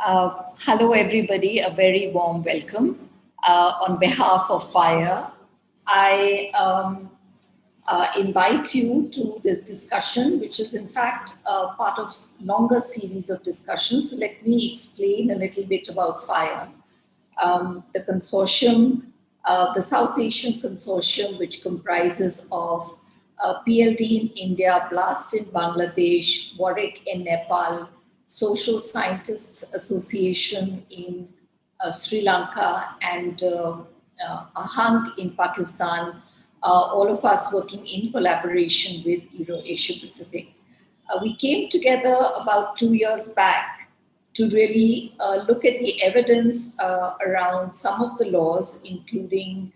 Hello, everybody. A very warm welcome. On behalf of FIRE, I invite you to this discussion, which is in fact part of longer series of discussions. Let me explain a little bit about FIRE. The consortium, the South Asian Consortium, which comprises of PLD in India, BLAST in Bangladesh, WOREC in Nepal, Social Scientists Association in Sri Lanka, and Aahung in Pakistan, all of us working in collaboration with Euro-Asia Pacific. We came together about 2 years back to really look at the evidence around some of the laws, including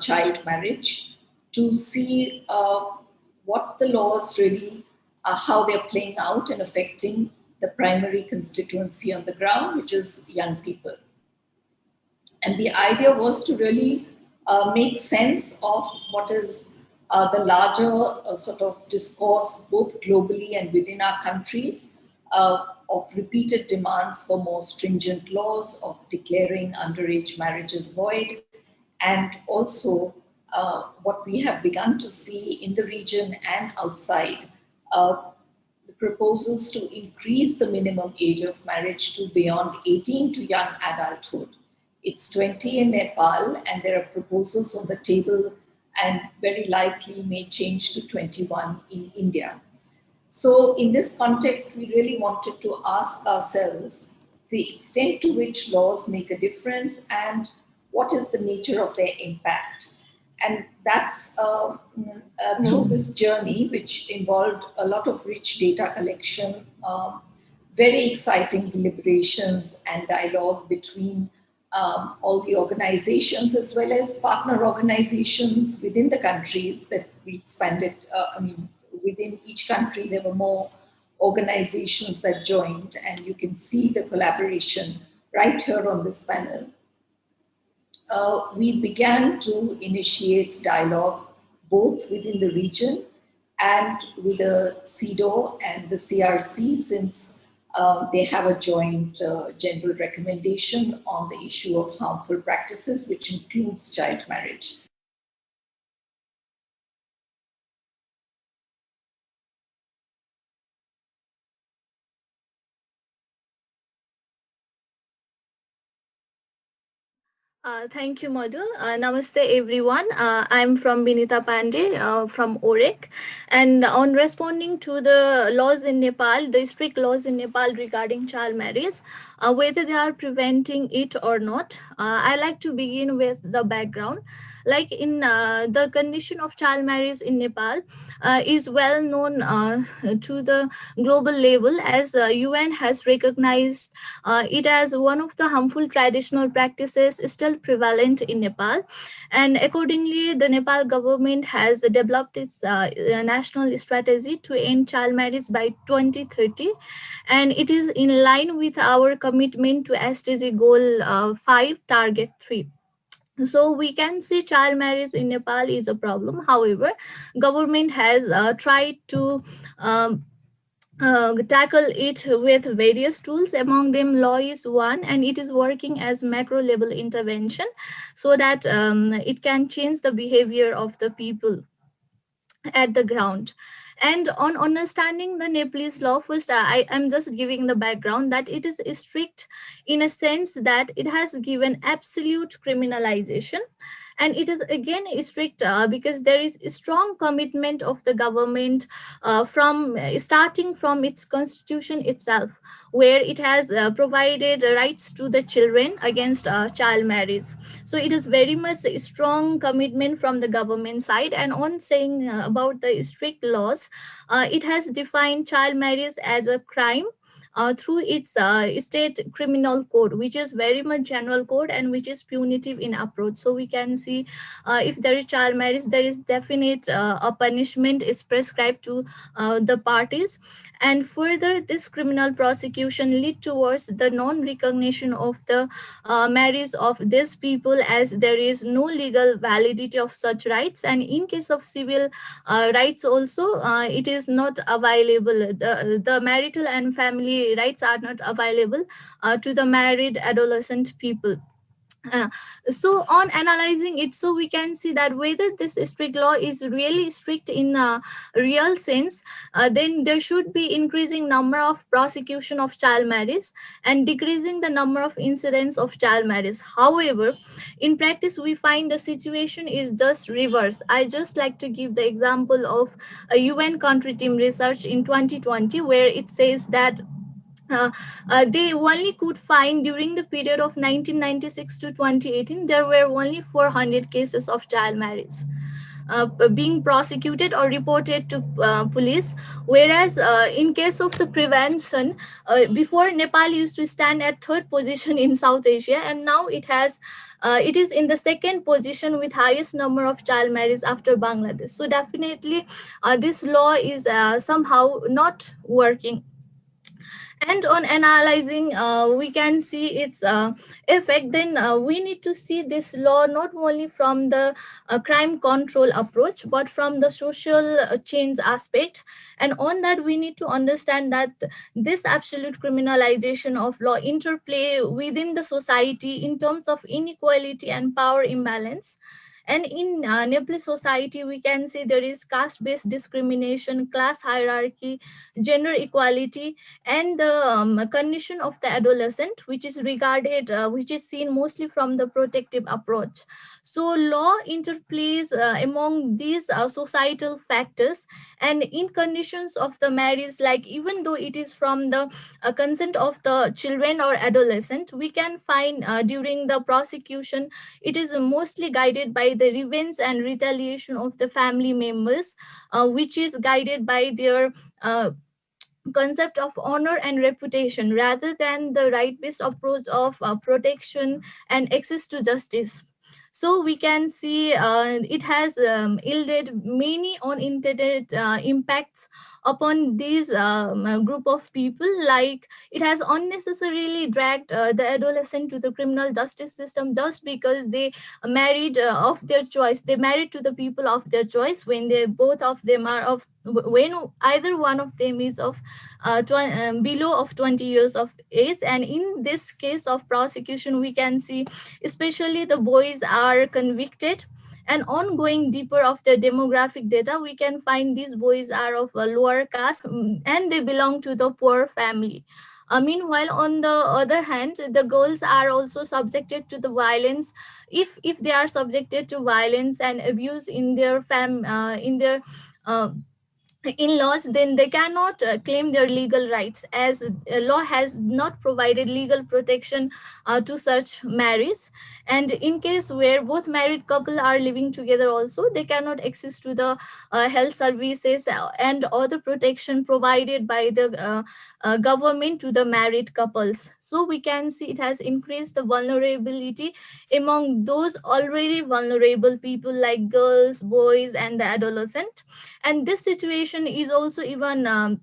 child marriage, to see what the laws really how they're playing out and affecting the primary constituency on the ground, which is young people. And the idea was to really make sense of what is the larger sort of discourse, both globally and within our countries, of repeated demands for more stringent laws, of declaring underage marriages void, and also what we have begun to see in the region and outside, the proposals to increase the minimum age of marriage to beyond 18 to young adulthood. It's 20 in Nepal, and there are proposals on the table and very likely may change to 21 in India. So in this context, we really wanted to ask ourselves the extent to which laws make a difference and what is the nature of their impact. And that's through this journey, which involved a lot of rich data collection, very exciting deliberations and dialogue between all the organizations as well as partner organizations within the countries that we expanded. Within each country, there were more organizations that joined, and you can see the collaboration right here on this panel. We began to initiate dialogue both within the region and with the CEDAW and the CRC, since they have a joint general recommendation on the issue of harmful practices, which includes child marriage. Thank you, Madhu. Namaste, everyone. I'm from Binita Pandey from WOREC. And on responding to the laws in Nepal, the strict laws in Nepal regarding child marriage, whether they are preventing it or not, I like to begin with the background. Like in the condition of child marriage in Nepal is well known to the global level, as UN has recognized it as one of the harmful traditional practices still prevalent in Nepal. And accordingly, the Nepal government has developed its national strategy to end child marriage by 2030. And it is in line with our commitment to SDG Goal 5, Target 3. So we can see child marriage in Nepal is a problem. However, government has tried to tackle it with various tools. Among them, law is one, and it is working as macro level intervention so that it can change the behavior of the people at the ground. And on understanding the Nepalese law, first I am just giving the background that it is strict in a sense that it has given absolute criminalization, and it is again strict because there is a strong commitment of the government from starting from its constitution itself, where it has provided rights to the children against child marriage. So it is very much a strong commitment from the government side. And on saying about the strict laws, it has defined child marriage as a crime through its state criminal code, which is very much general code and which is punitive in approach. So we can see if there is child marriage, there is definite a punishment is prescribed to the parties. And further, this criminal prosecution lead towards the non-recognition of the marriage of these people, as there is no legal validity of such rights. And in case of civil rights also, it is not available. The marital and family the rights are not available to the married adolescent people. uh, so on analyzing it, so we can see that whether this strict law is really strict in a real sense, then there should be increasing number of prosecution of child marriage and decreasing the number of incidents of child marriage. However, in practice we find the situation is just reverse. I just like to give the example of a UN country team research in 2020, where it says that uh, they only could find during the period of 1996 to 2018 there were only 400 cases of child marriage being prosecuted or reported to police, whereas in case of the prevention, before Nepal used to stand at third position in South Asia, and now it is in the second position with highest number of child marriage after Bangladesh. So definitely this law is somehow not working. And on analyzing we can see its effect, then we need to see this law not only from the crime control approach but from the social change aspect. And on that we need to understand that this absolute criminalization of law interplay within the society in terms of inequality and power imbalance. And in Nepalese society, we can say there is caste-based discrimination, class hierarchy, gender equality, and the condition of the adolescent, which is regarded, which is seen mostly from the protective approach. So law interplays among these societal factors, and in conditions of the marriage, like even though it is from the consent of the children or adolescent, we can find during the prosecution, it is mostly guided by the revenge and retaliation of the family members, which is guided by their concept of honor and reputation rather than the right based approach of protection and access to justice. So we can see it has yielded many unintended impacts upon these group of people, like it has unnecessarily dragged the adolescent to the criminal justice system just because they married of their choice, they married to the people of their choice, when they both of them are of, when either one of them is of below of 20 years of age. And in this case of prosecution we can see especially the boys are convicted. And ongoing deeper of the demographic data, we can find these boys are of a lower caste, and they belong to the poor family. Meanwhile, on the other hand, the girls are also subjected to the violence. If they are subjected to violence and abuse in their in their uh, in-laws, then they cannot claim their legal rights, as law has not provided legal protection to such marriage. And in case where both married couple are living together also, they cannot access to the health services and other protection provided by the government to the married couples. So we can see it has increased the vulnerability among those already vulnerable people like girls, boys, and the adolescent. And this situation is also even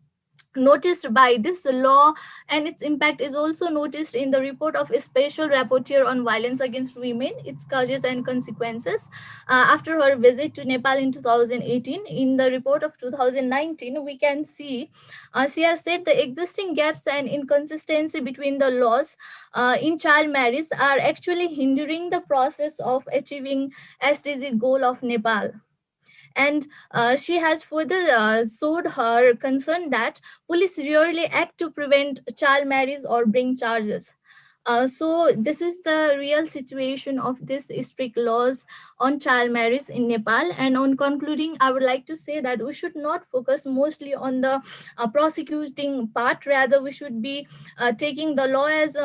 noticed by this law, and its impact is also noticed in the report of a special rapporteur on violence against women, its causes and consequences, after her visit to Nepal in 2018. In the report of 2019 we can see she has said the existing gaps and inconsistency between the laws in child marriage are actually hindering the process of achieving SDG goal of Nepal. And she has further showed her concern that police rarely act to prevent child marriage or bring charges. So this is the real situation of this strict laws on child marriage in Nepal. And on concluding, I would like to say that we should not focus mostly on the prosecuting part. Rather, we should be taking the law as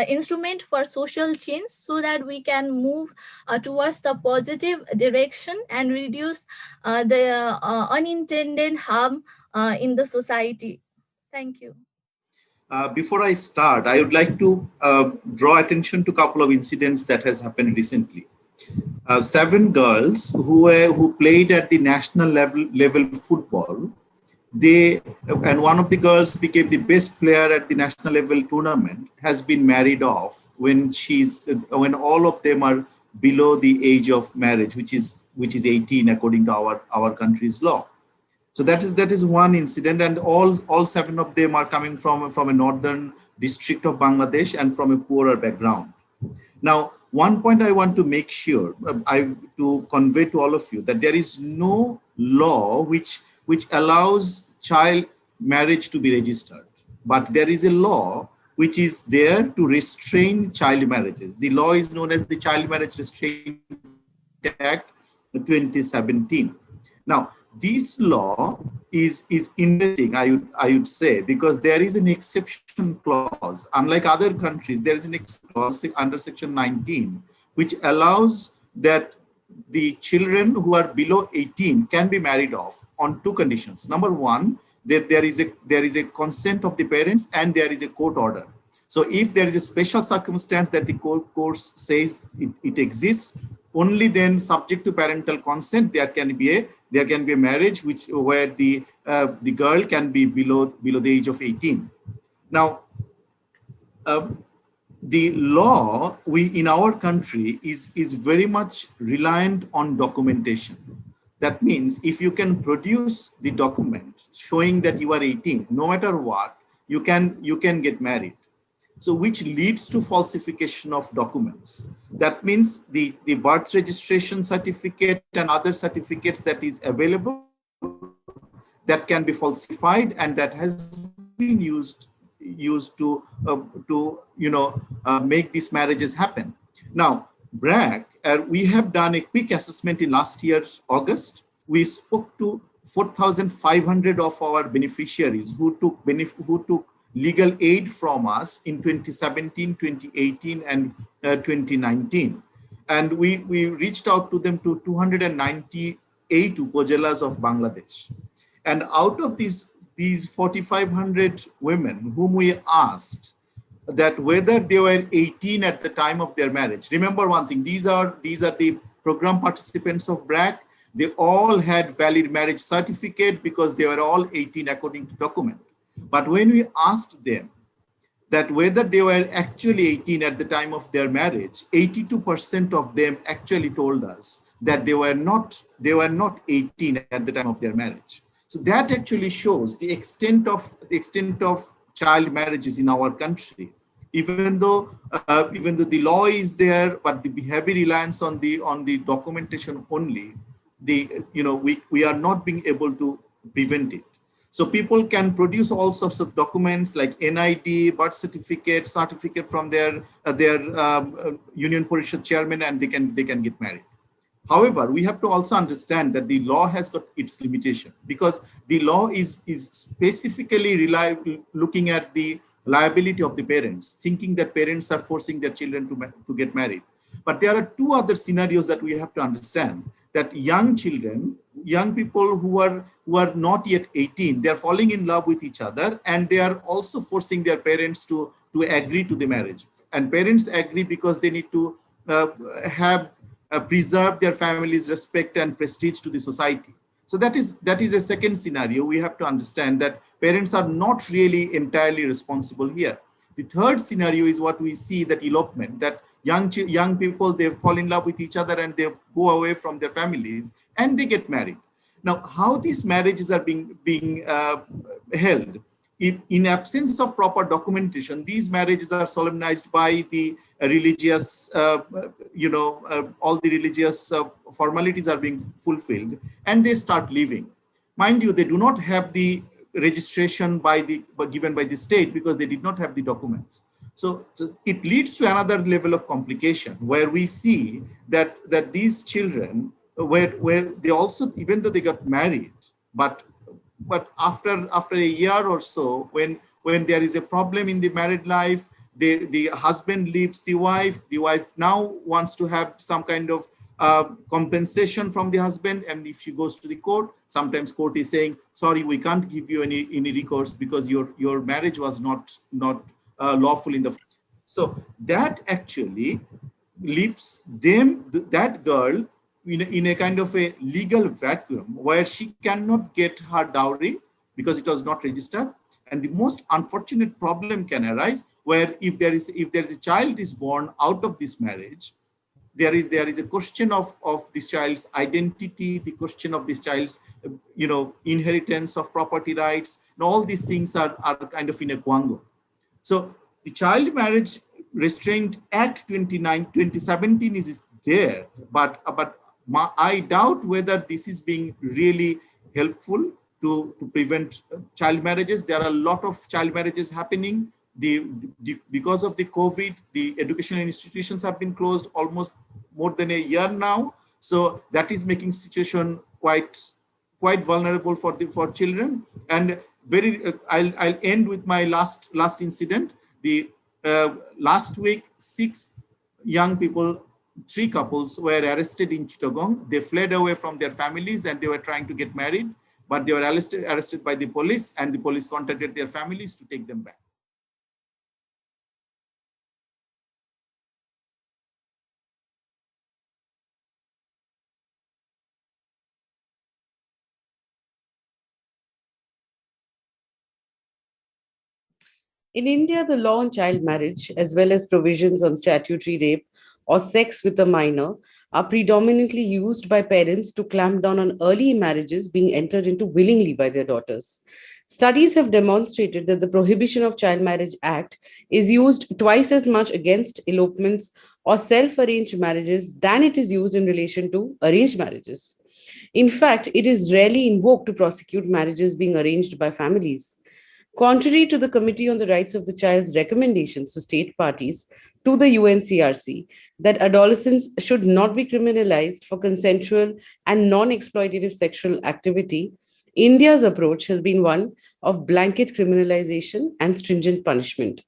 instrument for social change, so that we can move towards the positive direction and reduce the unintended harm in the society. Thank you. Before I start, I would like to draw attention to a couple of incidents that has happened recently. 7 girls who played at the national level football. And one of the girls became the best player at the national level tournament, has been married off when all of them are below the age of marriage, which is 18 according to our country's law. So that is one incident, and all 7 of them are coming from a northern district of Bangladesh and from a poorer background. Now, one point I want to make sure to convey to all of you, that there is no law which allows child marriage to be registered, but there is a law which is there to restrain child marriages. The law is known as the Child Marriage Restraint Act 2017. Now, this law is interesting, I would say, because there is an exception clause. Unlike other countries, there is an exception clause under Section 19, which allows that the children who are below 18 can be married off on 2 conditions. Number one, there is a consent of the parents, and there is a court order. So if there is a special circumstance that the court says it exists, only then, subject to parental consent, there can be a marriage where the girl can be below the age of 18. Now, the law in our country is very much reliant on documentation. That means if you can produce the document showing that you are 18, no matter what, you can get married. So which leads to falsification of documents. That means the birth registration certificate and other certificates that is available, that can be falsified, and that has been used to make these marriages happen. Now, BRAC, we have done a quick assessment in last year's August. We spoke to 4,500 of our beneficiaries who took legal aid from us in 2017, 2018, and 2019. And we reached out to them to 298 upazilas of Bangladesh. And out of these 4,500 women whom we asked that whether they were 18 at the time of their marriage. Remember one thing, these are the program participants of BRAC. They all had valid marriage certificate because they were all 18 according to document. But when we asked them that whether they were actually 18 at the time of their marriage, 82% of them actually told us that they were not 18 at the time of their marriage. So that actually shows the extent of child marriages in our country. Even though the law is there, but the heavy reliance on the documentation only, we are not being able to prevent it. So people can produce all sorts of documents like NID, birth certificate from their Union Parishad chairman, and they can get married. However, we have to also understand that the law has got its limitation, because the law is specifically looking at the liability of the parents, thinking that parents are forcing their children to get married. But there are 2 other scenarios that we have to understand, that young people who are not yet 18, they are falling in love with each other, and they are also forcing their parents to agree to the marriage. And parents agree because they need to preserve their family's respect and prestige to the society. So that is a second scenario. We have to understand that parents are not really entirely responsible here. The third scenario is what we see, that elopement, that young people, they fall in love with each other and they go away from their families and they get married. Now, how these marriages are being held? In absence of proper documentation, these marriages are solemnized by the religious, all the religious formalities are being fulfilled, and they start living. Mind you, they do not have the registration given by the state because they did not have the documents. So it leads to another level of complication where we see that these children, where they also, even though they got married, but after a year or so, when there is a problem in the married life, the husband leaves the wife now wants to have some kind of compensation from the husband, and if she goes to the court, sometimes court is saying, sorry, we can't give you any recourse because your marriage was not lawful in the first. So that actually leaves that girl in a kind of a legal vacuum where she cannot get her dowry because it was not registered. And the most unfortunate problem can arise where if there is a child is born out of this marriage, there is a question of this child's identity, the question of this child's inheritance of property rights, and all these things are kind of in a quango. So the Child Marriage Restraint Act 2017 is there, but I doubt whether this is being really helpful to prevent child marriages. There are a lot of child marriages happening. Because of the COVID, the educational institutions have been closed almost more than a year now. So that is making situation quite vulnerable for children. And I'll end with my last incident. The last week, 6 young people, 3 couples were arrested in Chittagong. They fled away from their families and they were trying to get married, but they were arrested by the police, and the police contacted their families to take them back. In India, the law on child marriage, as well as provisions on statutory rape or sex with a minor, are predominantly used by parents to clamp down on early marriages being entered into willingly by their daughters. Studies have demonstrated that the Prohibition of Child Marriage Act is used twice as much against elopements or self-arranged marriages than it is used in relation to arranged marriages. In fact, it is rarely invoked to prosecute marriages being arranged by families. Contrary to the Committee on the Rights of the Child's recommendations to state parties to the UNCRC that adolescents should not be criminalized for consensual and non-exploitative sexual activity, India's approach has been one of blanket criminalization and stringent punishment.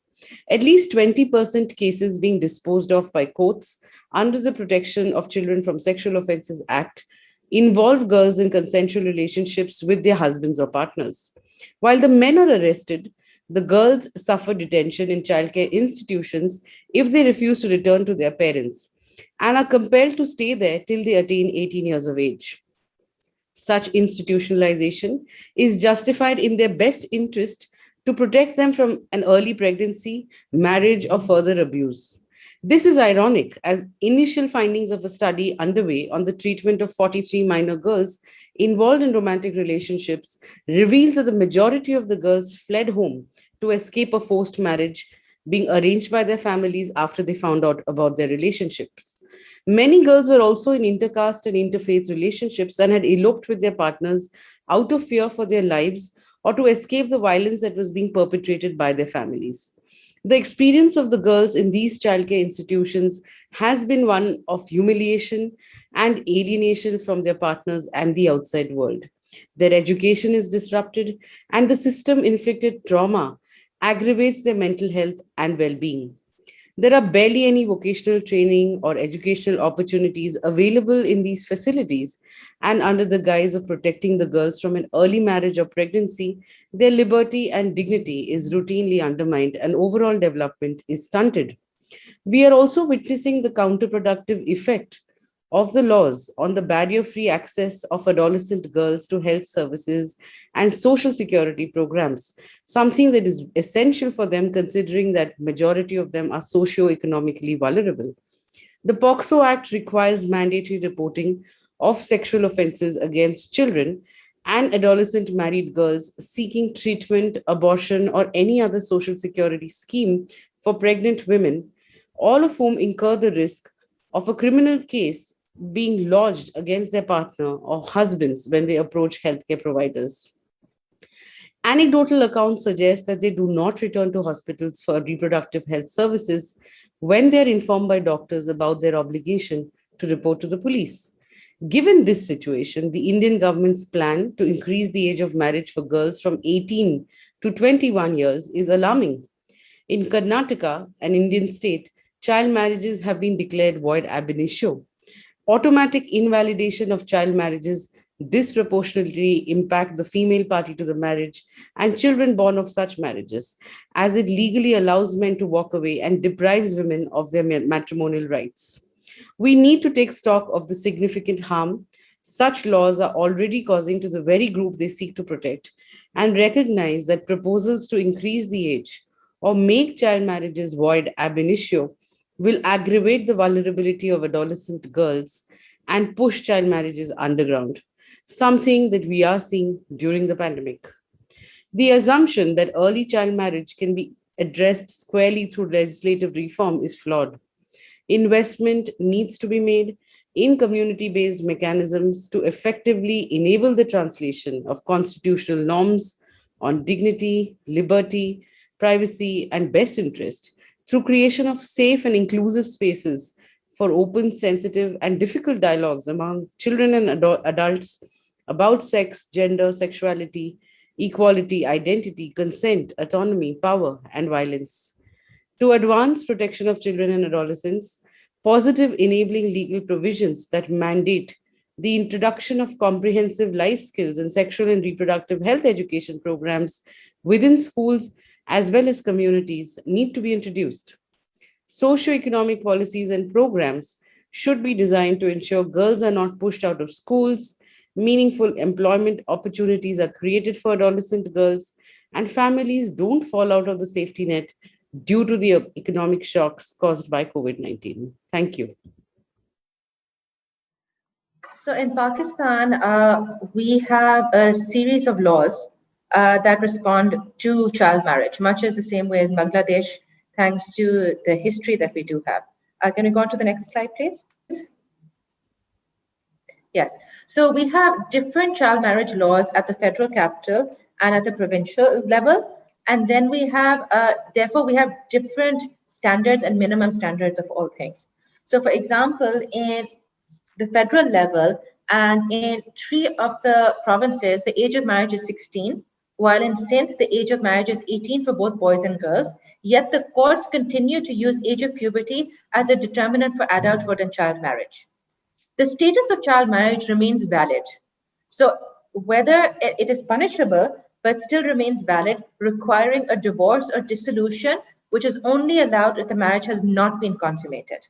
At least 20% cases being disposed of by courts under the Protection of Children from Sexual Offences Act involve girls in consensual relationships with their husbands or partners. While the men are arrested, the girls suffer detention in childcare institutions if they refuse to return to their parents and are compelled to stay there till they attain 18 years of age. Such institutionalization is justified in their best interest to protect them from an early pregnancy, marriage, or further abuse. This is ironic, as initial findings of a study underway on the treatment of 43 minor girls involved in romantic relationships reveals that the majority of the girls fled home to escape a forced marriage being arranged by their families after they found out about their relationships. Many girls were also in intercaste and interfaith relationships and had eloped with their partners out of fear for their lives or to escape the violence that was being perpetrated by their families. The experience of the girls in these childcare institutions has been one of humiliation and alienation from their partners and the outside world. Their education is disrupted, and the system inflicted trauma aggravates their mental health and well being. There are barely any vocational training or educational opportunities available in these facilities, and under the guise of protecting the girls from an early marriage or pregnancy, their liberty and dignity is routinely undermined and overall development is stunted. We are also witnessing the counterproductive effect of the laws on the barrier free access of adolescent girls to health services and social security programs, something that is essential for them considering that majority of them are socio-economically vulnerable. The POCSO Act requires mandatory reporting of sexual offenses against children and adolescent married girls seeking treatment, abortion, or any other social security scheme for pregnant women, all of whom incur the risk of a criminal case being lodged against their partner or husbands when they approach healthcare providers. Anecdotal accounts suggest that they do not return to hospitals for reproductive health services when they are informed by doctors about their obligation to report to the police. Given this situation, the Indian government's plan to increase the age of marriage for girls from 18 to 21 years is alarming. In Karnataka, an Indian state, child marriages have been declared void ab initio. Automatic invalidation of child marriages disproportionately impact the female party to the marriage and children born of such marriages, as it legally allows men to walk away and deprives women of their matrimonial rights. We need to take stock of the significant harm such laws are already causing to the very group they seek to protect and recognize that proposals to increase the age or make child marriages void ab initio will aggravate the vulnerability of adolescent girls and push child marriages underground, something that we are seeing during the pandemic. The assumption that early child marriage can be addressed squarely through legislative reform is flawed. Investment needs to be made in community based mechanisms to effectively enable the translation of constitutional norms on dignity, liberty, privacy, and best interest through creation of safe and inclusive spaces for open, sensitive, and difficult dialogues among children and adults about sex, gender, sexuality, equality, identity, consent, autonomy, power, and violence. To advance protection of children and adolescents, positive enabling legal provisions that mandate the introduction of comprehensive life skills and sexual and reproductive health education programs within schools as well as communities need to be introduced. Socioeconomic policies and programs should be designed to ensure girls are not pushed out of schools, meaningful employment opportunities are created for adolescent girls, and families don't fall out of the safety net due to the economic shocks caused by COVID 19. Thank you. So in Pakistan, we have a series of laws that respond to child marriage, much as the same way in Bangladesh, thanks to the history that we do have. Can you go on to the next slide, please? Yes. So we have different child marriage laws at the federal capital and at the provincial level. And then we have, therefore, we have different standards and minimum standards of all things. So for example, in the federal level and in 3 of the provinces, the age of marriage is 16, while in Sindh, the age of marriage is 18 for both boys and girls. Yet the courts continue to use age of puberty as a determinant for adulthood and child marriage. The status of child marriage remains valid. So whether it is punishable, but still remains valid, requiring a divorce or dissolution, which is only allowed if the marriage has not been consummated.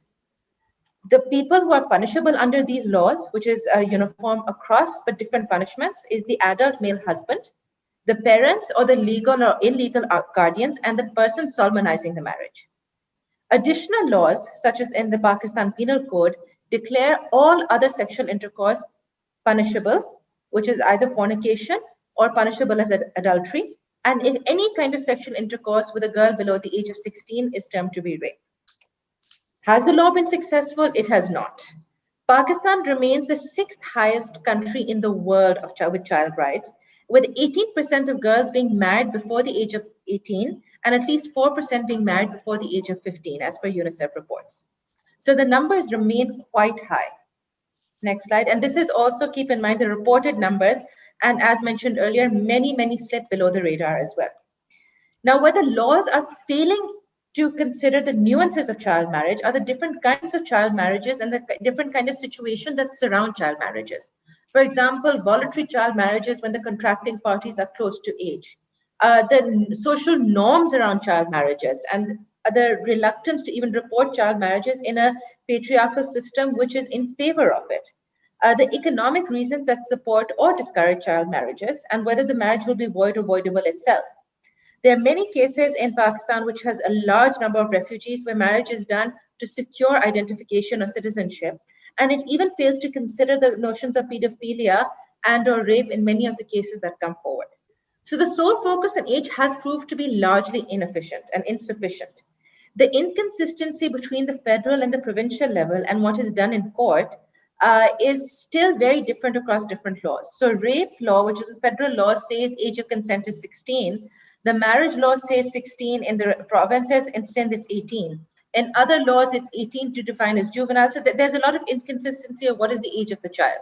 The people who are punishable under these laws, which is uniform across but different punishments, is the adult male husband, the parents or the legal or illegal guardians, and the person solemnizing the marriage. Additional laws, such as in the Pakistan Penal Code, declare all other sexual intercourse punishable, which is either fornication or punishable as adultery. And if any kind of sexual intercourse with a girl below the age of 16 is termed to be rape. Has the law been successful? It has not. Pakistan remains the 6th highest country in the world with child rights, with 18% of girls being married before the age of 18 and at least 4% being married before the age of 15, as per UNICEF reports. So the numbers remain quite high. Next slide. And this is also, keep in mind, the reported numbers. And as mentioned earlier, many slip below the radar as well. Now, whether laws are failing to consider the nuances of child marriage are the different kinds of child marriages and the different kind of situations that surround child marriages. For example, voluntary child marriages when the contracting parties are close to age. The social norms around child marriages and the reluctance to even report child marriages in a patriarchal system which is in favor of it. The economic reasons that support or discourage child marriages, and whether the marriage will be void or voidable itself. There are many cases in Pakistan which has a large number of refugees where marriage is done to secure identification or citizenship, and it even fails to consider the notions of pedophilia and or rape in many of the cases that come forward. So the sole focus on age has proved to be largely inefficient and insufficient. The inconsistency between the federal and the provincial level and what is done in court is still very different across different laws. So rape law, which is a federal law, says age of consent is 16. The marriage law says 16 in the provinces, and Sindh it's 18. In other laws, it's 18 to define as juvenile. So there's a lot of inconsistency of what is the age of the child.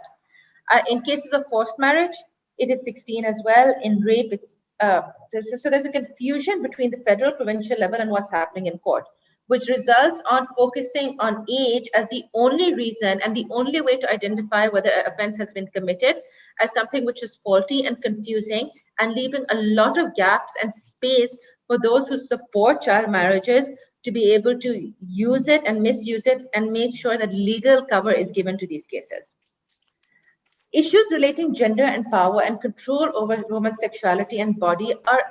In cases of forced marriage, it is 16 as well. In rape, it's so there's a confusion between the federal, provincial level and what's happening in court, which results on focusing on age as the only reason and the only way to identify whether an offense has been committed as something which is faulty and confusing, and leaving a lot of gaps and space for those who support child marriages to be able to use it and misuse it and make sure that legal cover is given to these cases. Issues relating gender and power and control over women's sexuality and body are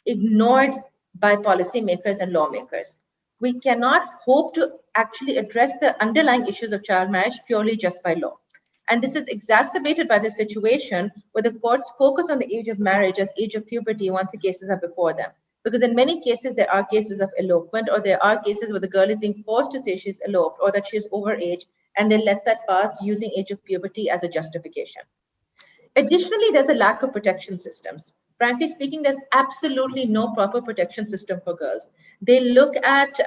ignored by policymakers and lawmakers. We cannot hope to actually address the underlying issues of child marriage purely just by law. And this is exacerbated by the situation where the courts focus on the age of marriage as age of puberty once the cases are before them. Because in many cases, there are cases of elopement, or there are cases where the girl is being forced to say she's eloped or that she's overage, and they let that pass using age of puberty as a justification. Additionally, there's a lack of protection systems. Frankly speaking, there's absolutely no proper protection system for girls. They look at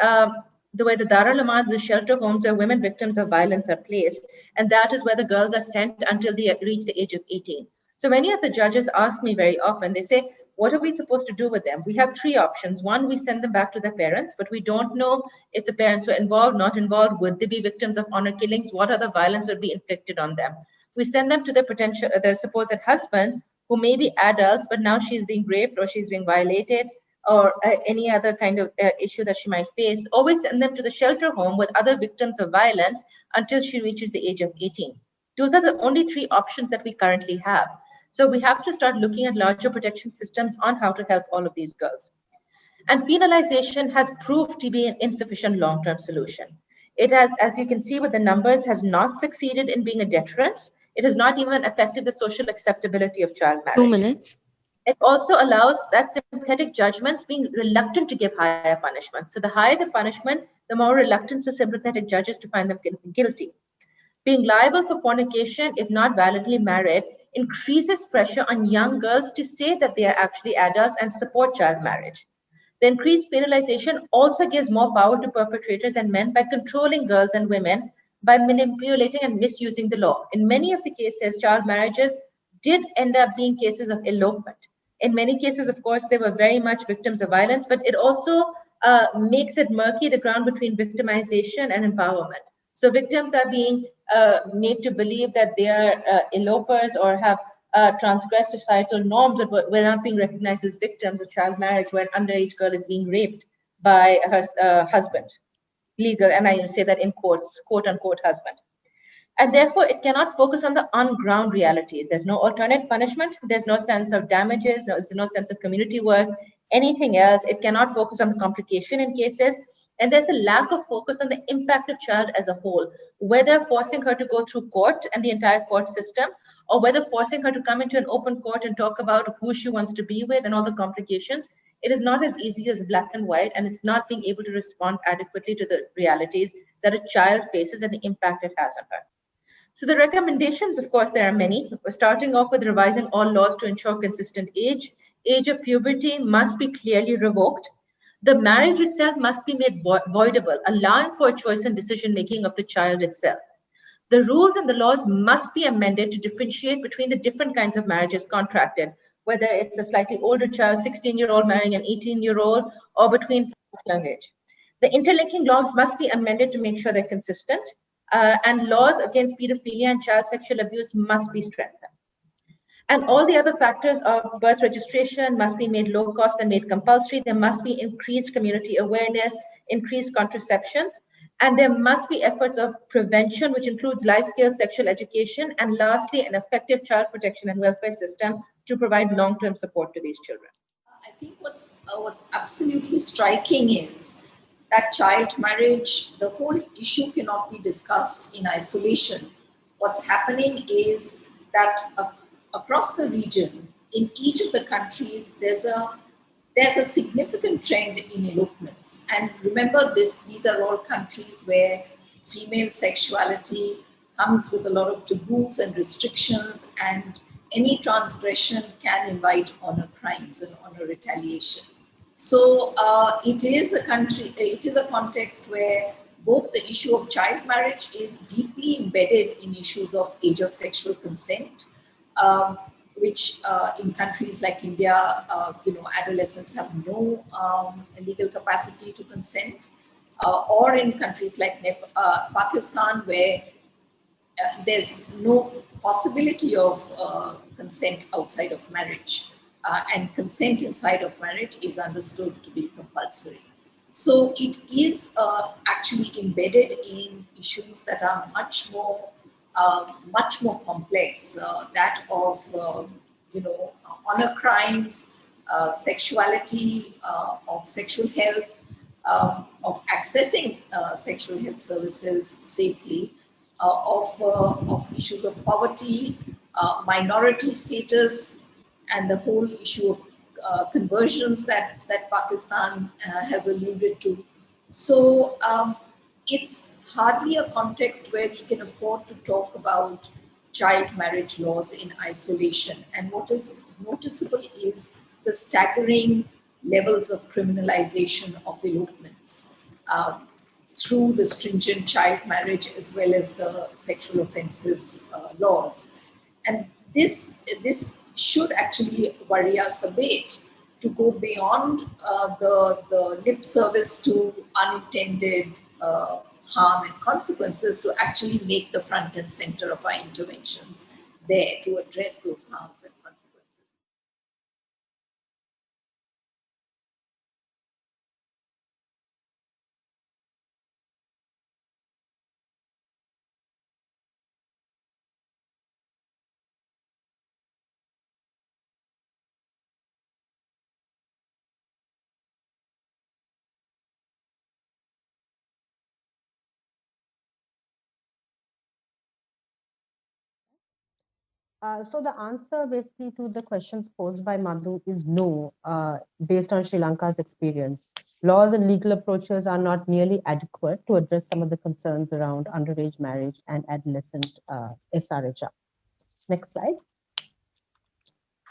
the way the Dara Lamad, the shelter homes where women victims of violence are placed, and that is where the girls are sent until they reach the age of 18. So many of the judges ask me very often, they say, what are we supposed to do with them? We have three options. One, we send them back to their parents, but we don't know if the parents were involved, not involved. Would they be victims of honor killings? What other violence would be inflicted on them? We send them to their supposed husband, who may be adults, but now she's being raped or she's being violated, or any other kind of issue that she might face. Or we send them to the shelter home with other victims of violence until she reaches the age of 18. Those are the only three options that we currently have. So we have to start looking at larger protection systems on how to help all of these girls. And penalization has proved to be an insufficient long-term solution. It has, as you can see with the numbers, has not succeeded in being a deterrence. It has not even affected the social acceptability of child marriage. 2 minutes. It also allows that sympathetic judgments being reluctant to give higher punishment. So the higher the punishment, the more reluctance of sympathetic judges to find them guilty. Being liable for fornication, if not validly married, increases pressure on young girls to say that they are actually adults and support child marriage. The increased penalization also gives more power to perpetrators and men by controlling girls and women, by manipulating and misusing the law. In many of the cases, child marriages did end up being cases of elopement. In many cases, of course, they were very much victims of violence, but it also makes it murky, the ground between victimization and empowerment. So victims are being made to believe that they are elopers or have transgressed societal norms, but we're not being recognized as victims of child marriage where an underage girl is being raped by her husband. Legal, and I say that in quotes, quote unquote husband. And therefore, it cannot focus on the on-ground realities. There's no alternate punishment. There's no sense of damages. There's no sense of community work, anything else. It cannot focus on the complication in cases. And there's a lack of focus on the impact of child as a whole, whether forcing her to go through court and the entire court system, or whether forcing her to come into an open court and talk about who she wants to be with and all the complications. It is not as easy as black and white, and it's not being able to respond adequately to the realities that a child faces and the impact it has on her. So the recommendations, of course, there are many. We're starting off with revising all laws to ensure consistent age. Age of puberty must be clearly revoked. The marriage itself must be made voidable, allowing for a choice and decision-making of the child itself. The rules and the laws must be amended to differentiate between the different kinds of marriages contracted, whether it's a slightly older child, 16-year-old marrying an 18-year-old, or between young age. The interlinking laws must be amended to make sure they're consistent, and laws against pedophilia and child sexual abuse must be strengthened. And all the other factors of birth registration must be made low cost and made compulsory. There must be increased community awareness, increased contraceptions, and there must be efforts of prevention, which includes life-skills, sexual education, and lastly, an effective child protection and welfare system to provide long-term support to these children. I think what's absolutely striking is that child marriage, the whole issue cannot be discussed in isolation. What's happening is that across the region, in each of the countries, there's a significant trend in elopements. And remember these are all countries where female sexuality comes with a lot of taboos and restrictions, and any transgression can invite honor crimes and honor retaliation. So it is a context where both the issue of child marriage is deeply embedded in issues of age of sexual consent, which in countries like India, adolescents have no legal capacity to consent, or in countries like Pakistan, where there's no possibility of consent outside of marriage. And consent inside of marriage is understood to be compulsory. So it is actually embedded in issues that are much more complex. That of honor crimes, sexuality, of sexual health, of accessing sexual health services safely, of issues of poverty, minority status, and the whole issue of conversions that Pakistan has alluded to. So it's hardly a context where we can afford to talk about child marriage laws in isolation. And what is noticeable is the staggering levels of criminalization of elopements through the stringent child marriage as well as the sexual offences laws. And this should actually worry us a bit to go beyond the lip service to unintended harm and consequences to actually make the front and center of our interventions there to address those harms and consequences. So the answer basically to the questions posed by Madhu is no, based on Sri Lanka's experience. Laws and legal approaches are not nearly adequate to address some of the concerns around underage marriage and adolescent SRHR. Next slide.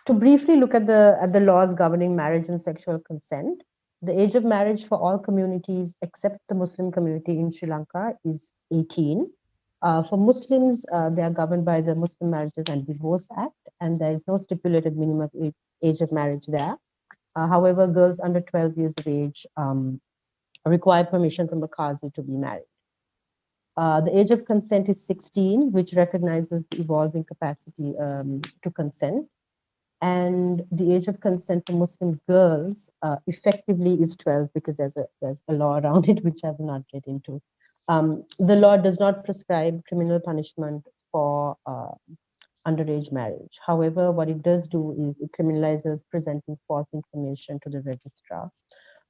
To briefly look at the laws governing marriage and sexual consent, the age of marriage for all communities except the Muslim community in Sri Lanka is 18. For Muslims, they are governed by the Muslim Marriages and Divorce Act, and there is no stipulated minimum age of marriage there. However, girls under 12 years of age require permission from a qazi to be married. The age of consent is 16, which recognizes the evolving capacity to consent. And the age of consent for Muslim girls effectively is 12 because there's a law around it, which I will not get into. The law does not prescribe criminal punishment for underage marriage. However, what it does do is it criminalizes presenting false information to the registrar,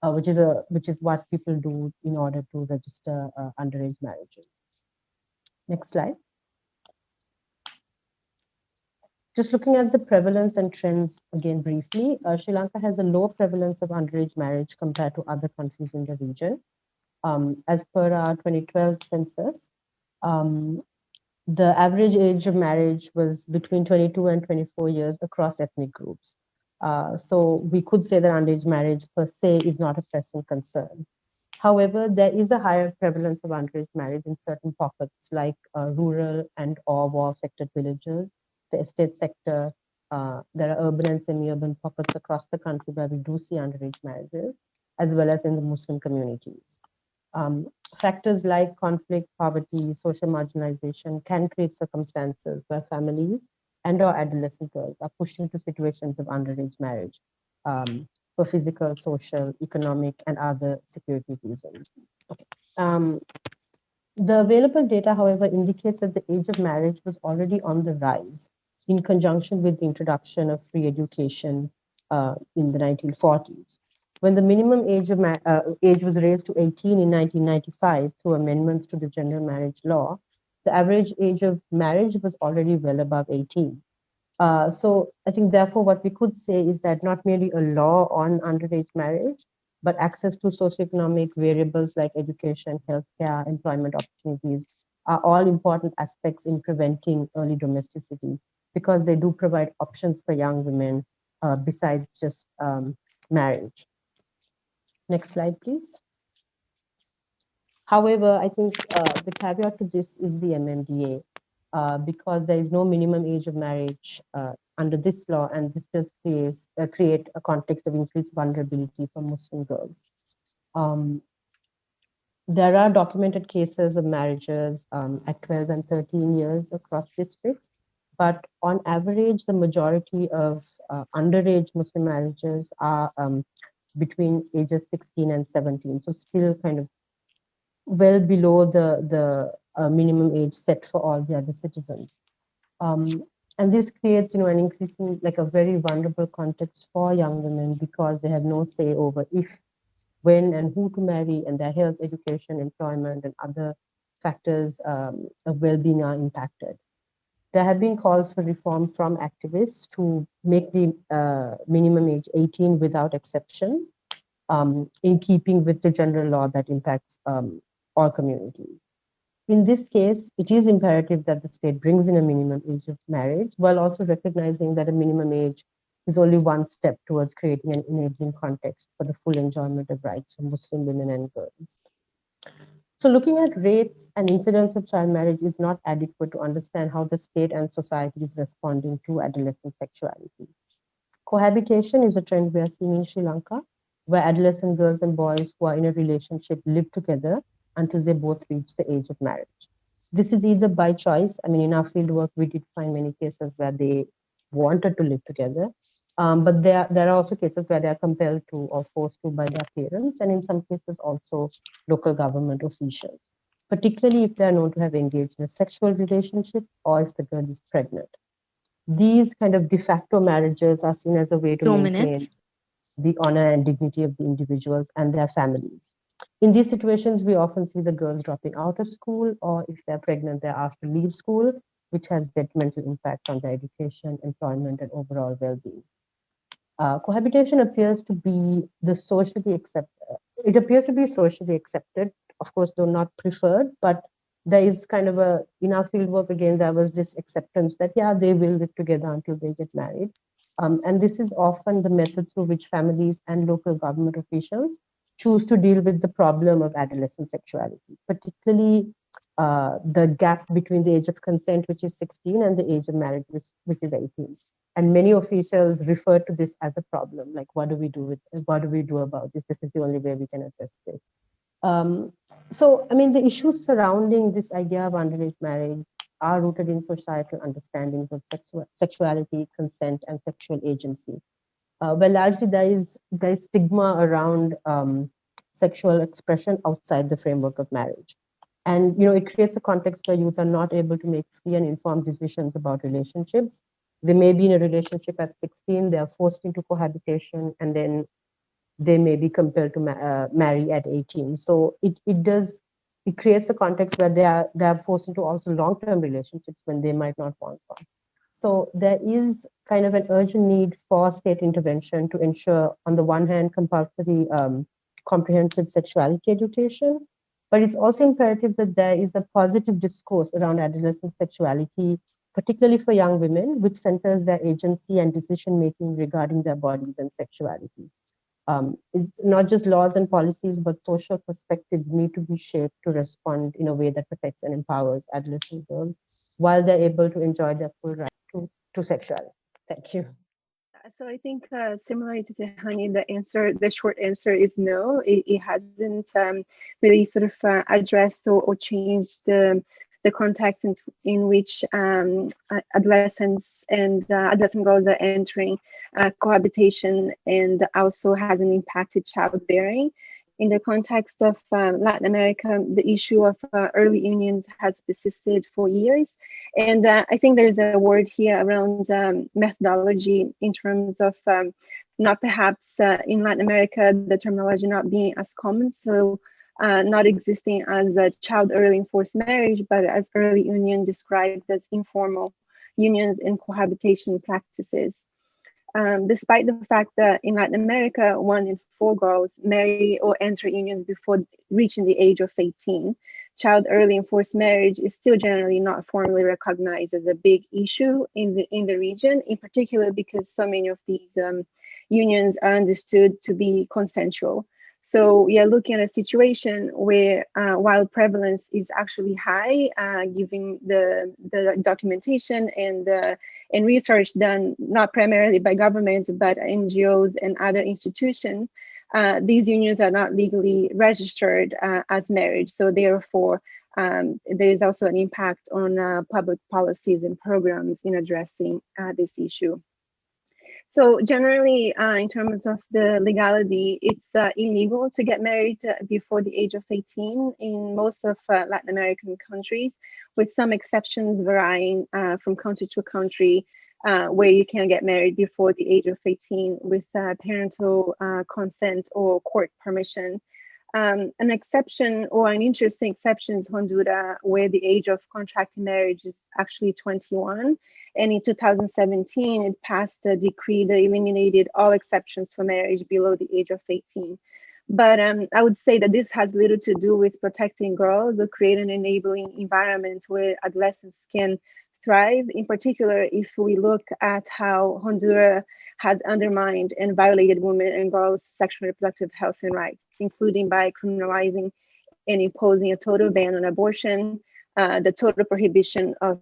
which is what people do in order to register underage marriages. Next slide. Just looking at the prevalence and trends again briefly, Sri Lanka has a low prevalence of underage marriage compared to other countries in the region. As per our 2012 census, the average age of marriage was between 22 and 24 years across ethnic groups. So we could say that underage marriage per se is not a pressing concern. However, there is a higher prevalence of underage marriage in certain pockets like rural and/or war-affected villages, the estate sector. There are urban and semi-urban pockets across the country where we do see underage marriages, as well as in the Muslim communities. Factors like conflict, poverty, social marginalization can create circumstances where families and/or adolescent girls are pushed into situations of underage marriage for physical, social, economic, and other security reasons. Okay. The available data, however, indicates that the age of marriage was already on the rise in conjunction with the introduction of free education in the 1940s. When the minimum age was raised to 18 in 1995 through amendments to the General Marriage Law, the average age of marriage was already well above 18. So I think, therefore, what we could say is that not merely a law on underage marriage, but access to socioeconomic variables like education, healthcare, employment opportunities are all important aspects in preventing early domesticity because they do provide options for young women besides just marriage. Next slide, please. However, I think the caveat to this is the MMDA. Because there is no minimum age of marriage under this law, and this does create a context of increased vulnerability for Muslim girls. There are documented cases of marriages at 12 and 13 years across districts, but on average, the majority of underage Muslim marriages are between ages 16 and 17, so still kind of well below the minimum age set for all the other citizens. And this creates, an increasing, like a very vulnerable context for young women because they have no say over if when and who to marry, and their health, education, employment, and other factors of well-being are impacted. There have been calls for reform from activists to make the minimum age 18 without exception, in keeping with the general law that impacts all communities. In this case, it is imperative that the state brings in a minimum age of marriage, while also recognizing that a minimum age is only one step towards creating an enabling context for the full enjoyment of rights for Muslim women and girls. So looking at rates and incidence of child marriage is not adequate to understand how the state and society is responding to adolescent sexuality. Cohabitation is a trend we are seeing in Sri Lanka, where adolescent girls and boys who are in a relationship live together until they both reach the age of marriage. This is either by choice. I mean, in our field work, we did find many cases where they wanted to live together, but there are also cases where they are compelled to or forced to by their parents, and in some cases also local government officials, particularly if they are known to have engaged in a sexual relationship or if the girl is pregnant. These kind of de facto marriages are seen as a way to 2 maintain minutes. the honor and dignity of the individuals and their families. In these situations, we often see the girls dropping out of school, or if they're pregnant, they're asked to leave school, which has detrimental impact on their education, employment, and overall well-being. Cohabitation appears to be the socially accepted. It appears to be socially accepted, of course, though not preferred, but there is kind of a, in our fieldwork again, there was this acceptance that, yeah, they will live together until they get married. And this is often the method through which families and local government officials choose to deal with the problem of adolescent sexuality, particularly the gap between the age of consent, which is 16, and the age of marriage, which is 18. And many officials refer to this as a problem. Like, what do we do about this? This is the only way we can address this. So, I mean, the issues surrounding this idea of underage marriage are rooted in societal understandings of sexuality, consent, and sexual agency. Where largely there is stigma around sexual expression outside the framework of marriage. And, you know, it creates a context where youth are not able to make free and informed decisions about relationships. They may be in a relationship at 16, they are forced into cohabitation, and then they may be compelled to marry at 18. So it creates a context where they are forced into also long-term relationships when they might not want one. So there is kind of an urgent need for state intervention to ensure, on the one hand, compulsory comprehensive sexuality education, but it's also imperative that there is a positive discourse around adolescent sexuality, particularly for young women, which centers their agency and decision-making regarding their bodies and sexuality. It's not just laws and policies, but social perspectives need to be shaped to respond in a way that protects and empowers adolescent girls while they're able to enjoy their full right to sexuality. Thank you. So I think similarly to Tehani, the short answer is no. It hasn't really sort of addressed or changed the context in which adolescents and adolescent girls are entering cohabitation, and also hasn't impacted childbearing. In the context of Latin America, the issue of early unions has persisted for years. And I think there's a word here around methodology in terms of not perhaps in Latin America, the terminology not being as common. So not existing as a child early enforced marriage, but as early union described as informal unions and cohabitation practices. Despite the fact that in Latin America, 1 in 4 girls marry or enter unions before reaching the age of 18, child early enforced marriage is still generally not formally recognized as a big issue in the region, in particular because so many of these unions are understood to be consensual. So we are looking at a situation where while prevalence is actually high, given the documentation and research done not primarily by government, but NGOs and other institutions, these unions are not legally registered as marriage. So therefore, there is also an impact on public policies and programs in addressing this issue. So generally, in terms of the legality, it's illegal to get married before the age of 18 in most of Latin American countries, with some exceptions varying from country to country. where you can get married before the age of 18 with parental consent or court permission. An exception, or an interesting exception, is Honduras, where the age of contracting marriage is actually 21. And in 2017, it passed a decree that eliminated all exceptions for marriage below the age of 18. But I would say that this has little to do with protecting girls or creating an enabling environment where adolescents can thrive. In particular, if we look at how Honduras has undermined and violated women and girls' sexual and reproductive health and rights, including by criminalizing and imposing a total ban on abortion, the total prohibition of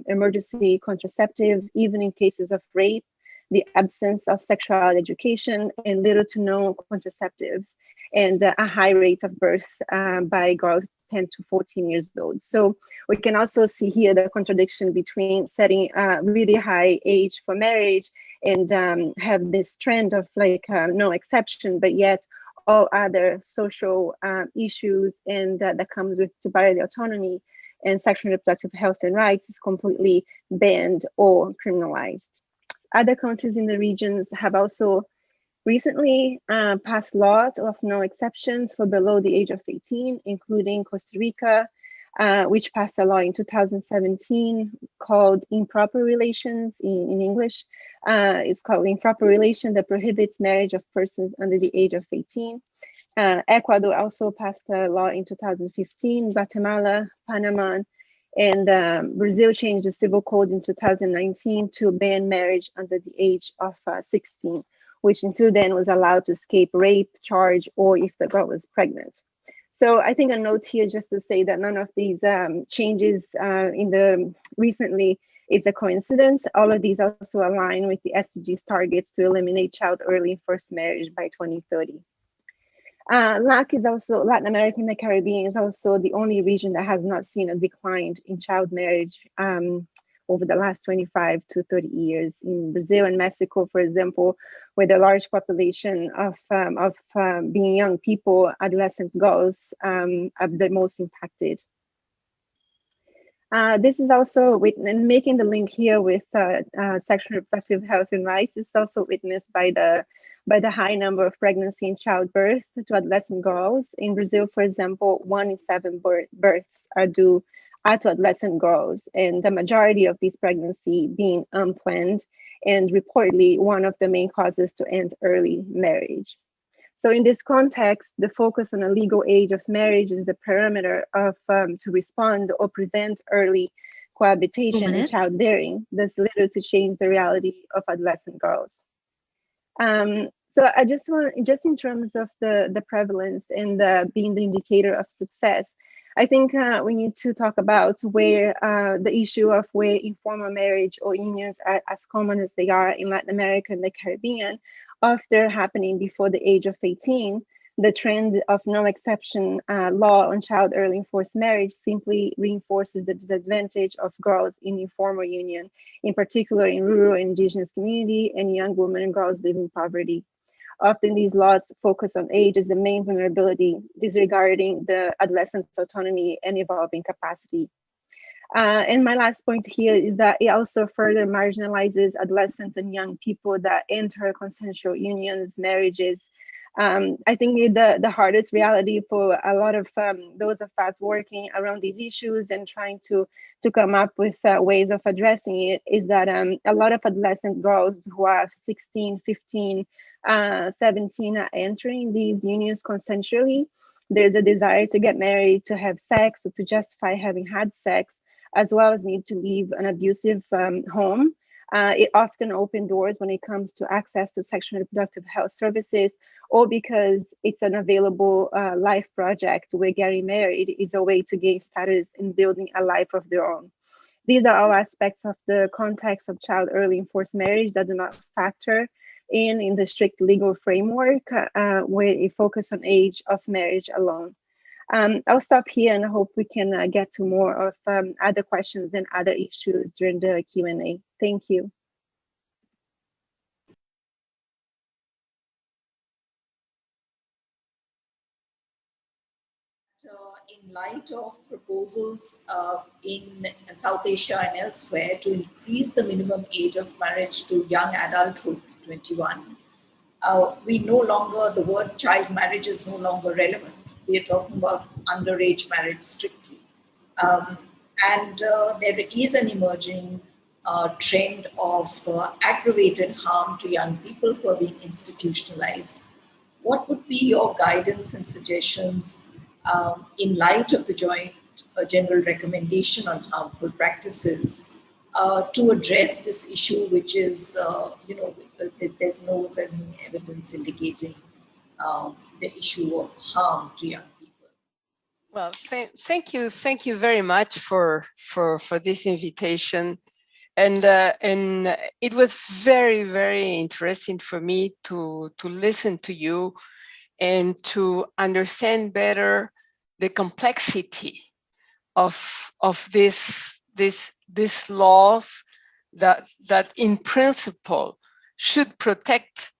emergency contraceptive, even in cases of rape, the absence of sexuality education, and little to no contraceptives, and a high rate of birth by girls 10 to 14 years old. So we can also see here the contradiction between setting a really high age for marriage and have this trend of like no exception, but yet all other social issues and that comes with bodily autonomy and sexual and reproductive health and rights is completely banned or criminalized. Other countries in the regions have also recently passed laws of no exceptions for below the age of 18, including Costa Rica, which passed a law in 2017 called improper relations in English. It's called improper relation that prohibits marriage of persons under the age of 18. Ecuador also passed a law in 2015, Guatemala, Panama, and Brazil changed the civil code in 2019 to ban marriage under the age of 16, which until then was allowed to escape rape charge or if the girl was pregnant. So I think a note here just to say that none of these changes in the recently is a coincidence. All of these also align with the SDG's targets to eliminate child early and forced marriage by 2030. LAC is also, Latin America and the Caribbean is also the only region that has not seen a decline in child marriage over the last 25 to 30 years. In Brazil and Mexico, for example, with a large population of being young people, adolescent girls are the most impacted. This is also, and making the link here with sexual reproductive health and rights, is also witnessed by the high number of pregnancy and childbirth to adolescent girls. In Brazil, for example, 1 in 7 births are to adolescent girls, and the majority of these pregnancy being unplanned, and reportedly one of the main causes to end early marriage. So in this context, the focus on a legal age of marriage is the parameter of to respond or prevent early cohabitation and childbearing. There's little to change the reality of adolescent girls. So I just want, just in terms of the prevalence and being the indicator of success, I think we need to talk about where the issue of where informal marriage or unions are as common as they are in Latin America and the Caribbean, after happening before the age of 18, the trend of no exception law on child early and forced marriage simply reinforces the disadvantage of girls in informal union, in particular in rural and indigenous community and young women and girls living in poverty. Often these laws focus on age as the main vulnerability, disregarding the adolescent's autonomy and evolving capacity. And my last point here is that it also further marginalizes adolescents and young people that enter consensual unions, marriages. I think the hardest reality for a lot of those of us working around these issues and trying to come up with ways of addressing it is that a lot of adolescent girls who are 16, 15, 17 are entering these unions consensually. There's a desire to get married, to have sex, or to justify having had sex, as well as need to leave an abusive home. It often opens doors when it comes to access to sexual and reproductive health services, or because it's an available life project where getting married is a way to gain status and building a life of their own. These are all aspects of the context of child early and forced marriage that do not factor in the strict legal framework where it focuses on age of marriage alone. I'll stop here and I hope we can get to more of other questions and other issues during the Q&A. Thank you. in light of proposals in South Asia and elsewhere to increase the minimum age of marriage to young adulthood to 21, we no longer, the word child marriage is no longer relevant. We are talking about underage marriage strictly. And there is an emerging trend of aggravated harm to young people who are being institutionalized. What would be your guidance and suggestions in light of the joint general recommendation on harmful practices to address this issue, which is, there's no overwhelming evidence indicating the issue of harm to young people? Well, thank you very much for this invitation, and it was very, very interesting for me to listen to you and to understand better the complexity of these laws that in principle should protect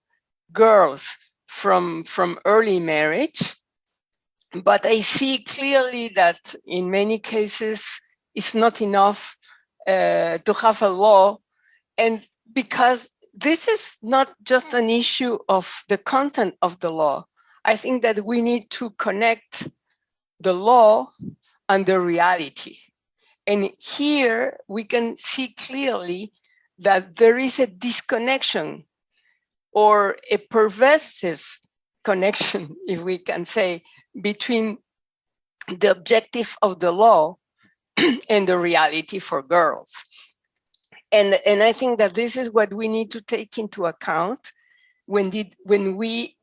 girls from early marriage. But I see clearly that in many cases it's not enough to have a law, and because this is not just an issue of the content of the law. I think that we need to connect the law and the reality. And here we can see clearly that there is a disconnection or a pervasive connection, if we can say, between the objective of the law and the reality for girls. And I think that this is what we need to take into account when we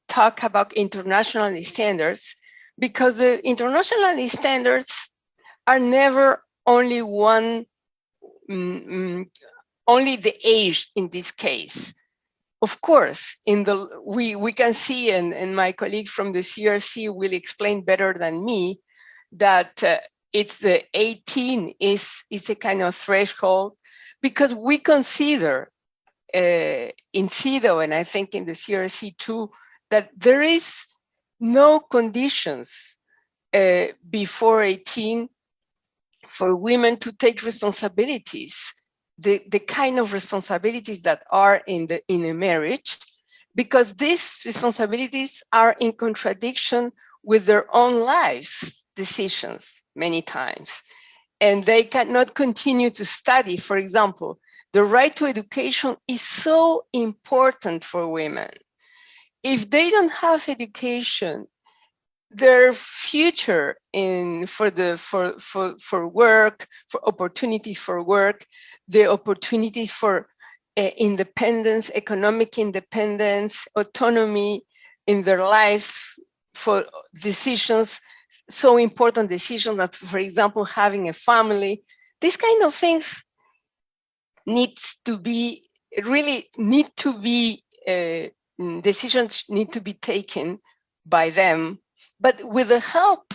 talk about international standards, because the international standards are never only one, only the age in this case. Of course, we can see, and my colleague from the CRC will explain better than me, that it's the 18 is a kind of threshold, because we consider in CEDAW, and I think in the CRC too, that there is no conditions before 18 for women to take responsibilities, the kind of responsibilities that are in a marriage, because these responsibilities are in contradiction with their own lives decisions many times, and they cannot continue to study. For example, the right to education is so important for women. If they don't have education, their future for work, for opportunities for work, the opportunities for independence, economic independence, autonomy in their lives, for decisions, so important decisions that, for example, having a family, these kind of things decisions need to be taken by them, but with the help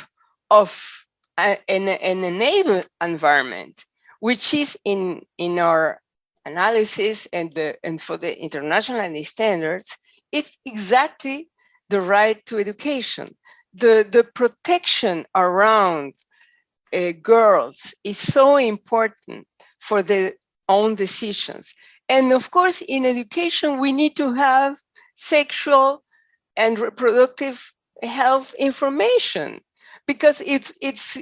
of an enable environment, which is in our analysis and for the international standards, it's exactly the right to education. The protection around girls is so important for their own decisions. And of course, in education, we need to have sexual and reproductive health information, because it's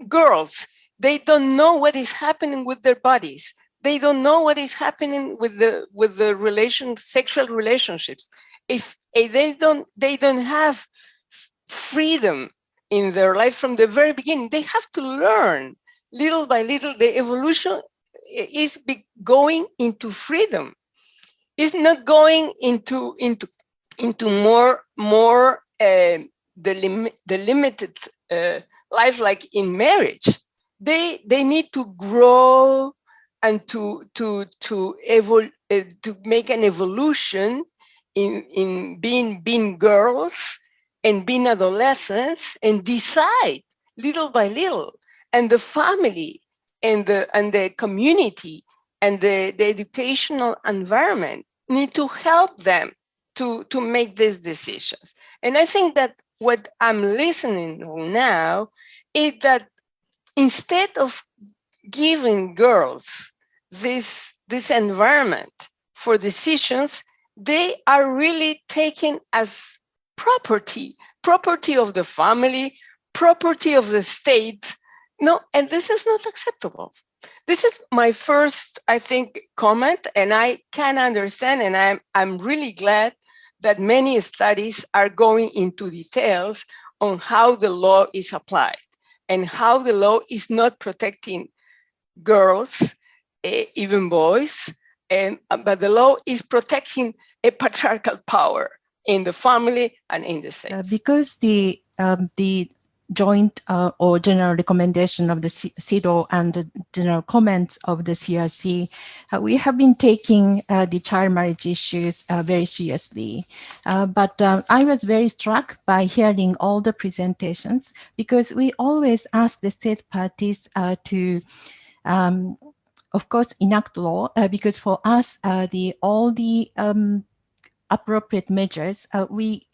girls, they don't know what is happening with their bodies. They don't know what is happening with the sexual relationships. If they don't have freedom in their life from the very beginning, they have to learn little by little. The evolution is going into freedom. It's not going into more the limited life like in marriage. They need to grow and to make an evolution in being girls and being adolescents, and decide little by little. And the family and the community and the educational environment need to help them to make these decisions. And I think that what I'm listening to now is that instead of giving girls this environment for decisions, they are really taken as property of the family, property of the state. No, and this is not acceptable. This is my first, I think, comment, and I can understand, and I'm really glad that many studies are going into details on how the law is applied and how the law is not protecting girls, even boys, but the law is protecting a patriarchal power in the family and in the state. Because the joint or general recommendation of the CEDAW and the general comments of the CRC, we have been taking the child marriage issues very seriously. But I was very struck by hearing all the presentations, because we always ask the state parties to of course, enact law, because for us, all the appropriate measures, we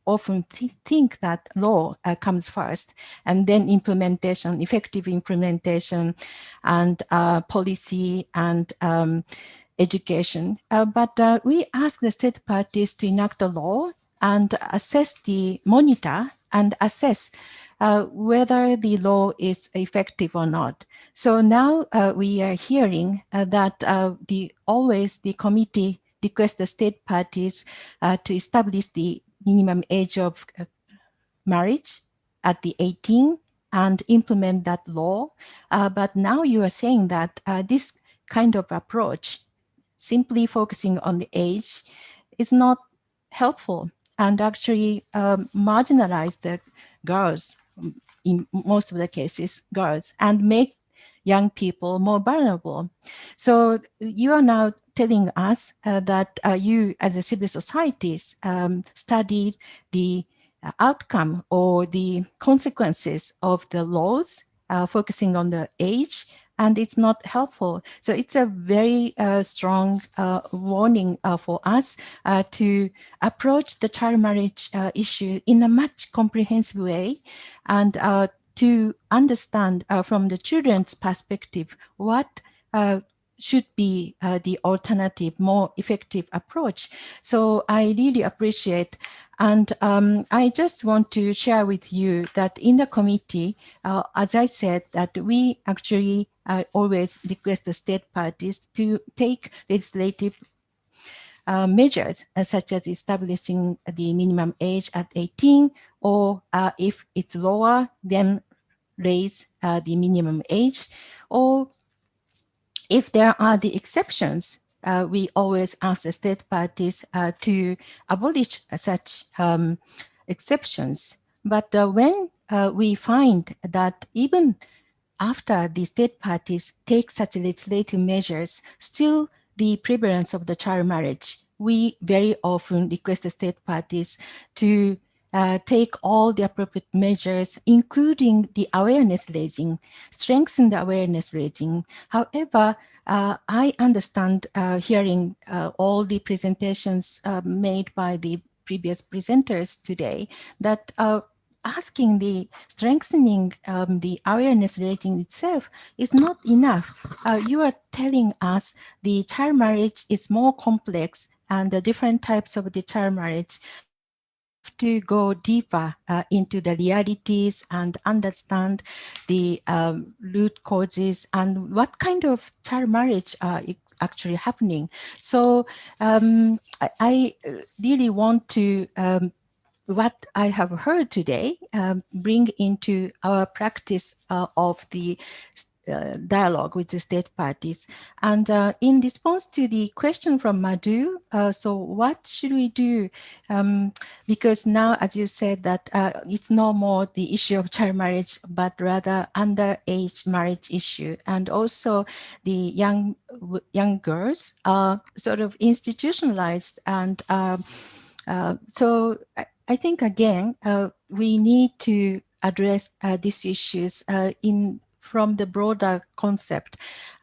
often think that law comes first, and then implementation, effective implementation, and policy and education. But we ask the state parties to enact the law and monitor and assess whether the law is effective or not. So now we are hearing that the committee requests the state parties to establish the minimum age of marriage at the 18 and implement that law. But now you are saying that this kind of approach, simply focusing on the age, is not helpful and actually marginalize the girls, in most of the cases, girls, and make young people more vulnerable. So you are now telling us that you, as a civil societies, studied the outcome or the consequences of the laws, focusing on the age, and it's not helpful. So it's a very strong warning for us to approach the child marriage issue in a much comprehensive way, and to understand from the children's perspective what should be the alternative, more effective approach. So I really appreciate, and I just want to share with you that in the committee, as I said, that we actually always request the state parties to take legislative measures, such as establishing the minimum age at 18, or if it's lower, then raise the minimum age, or if there are the exceptions, we always ask the state parties to abolish such exceptions. But when we find that even after the state parties take such legislative measures, still the prevalence of the child marriage, we very often request the state parties to take all the appropriate measures, including the awareness raising, strengthen the awareness raising. However, I understand hearing all the presentations made by the previous presenters today that asking the strengthening the awareness rating itself is not enough. You are telling us the child marriage is more complex, and the different types of the child marriage have to go deeper into the realities and understand the root causes and what kind of child marriage are actually happening. So I really want to what I have heard today bring into our practice of the dialogue with the state parties. And in response to the question from Madhu, so what should we do? Because now, as you said, that it's no more the issue of child marriage, but rather underage marriage issue. And also the young girls are sort of institutionalized. And so I think, again, we need to address these issues from the broader concept.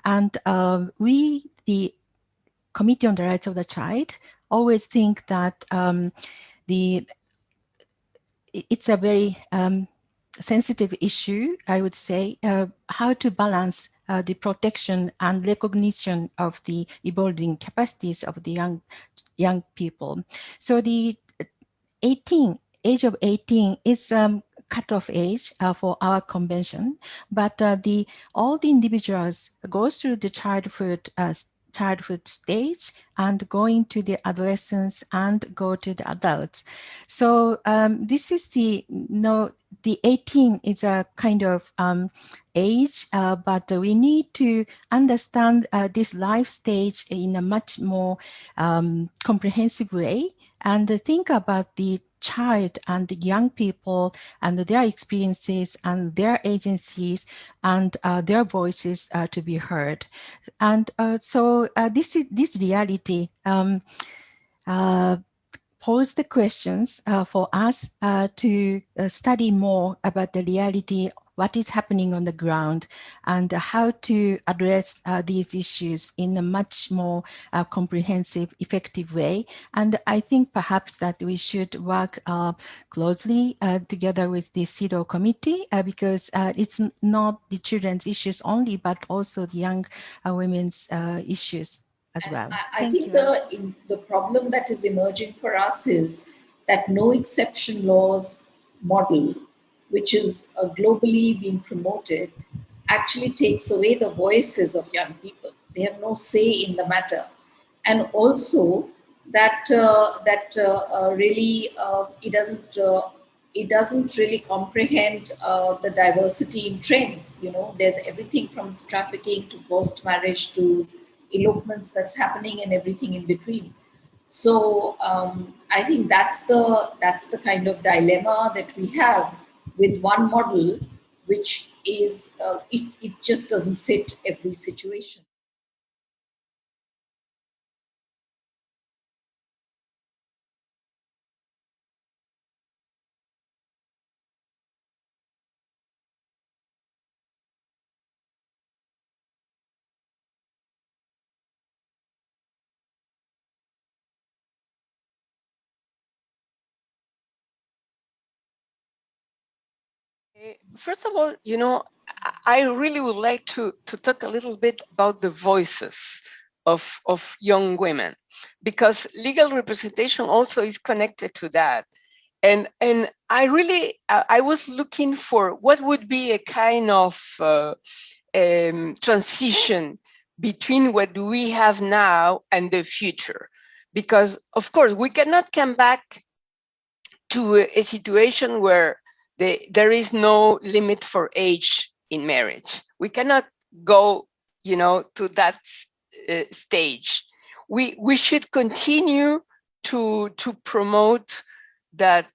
And we, the Committee on the Rights of the Child, always think that it's a very sensitive issue, I would say, how to balance the protection and recognition of the evolving capacities of the young people. So the age of 18 is cutoff age for our convention, but all the individuals go through the childhood stage and going to the adolescence and go to the adults. So this is the 18 is a kind of age, but we need to understand this life stage in a much more comprehensive way and think about the child and the young people and their experiences and their agencies and their voices to be heard. And so this reality pose the questions for us to study more about the reality, what is happening on the ground, and how to address these issues in a much more comprehensive, effective way. And I think perhaps that we should work closely together with the CEDAW committee because it's not the children's issues only, but also the young women's issues as well. I think the problem that is emerging for us is that no exception laws model, which is globally being promoted, actually takes away the voices of young people. They have no say in the matter, and also that really it doesn't really comprehend the diversity in trends. You know, there's everything from trafficking to forced marriage to elopements that's happening and everything in between. So I think that's the kind of dilemma that we have with one model, which is it just doesn't fit every situation. First of all, you know, I really would like to talk a little bit about the voices of young women, because legal representation also is connected to that. And I really, I was looking for what would be a kind of transition between what we have now and the future. Because of course, we cannot come back to a situation where there is no limit for age in marriage. We cannot go, you know, to that stage. We should continue to promote that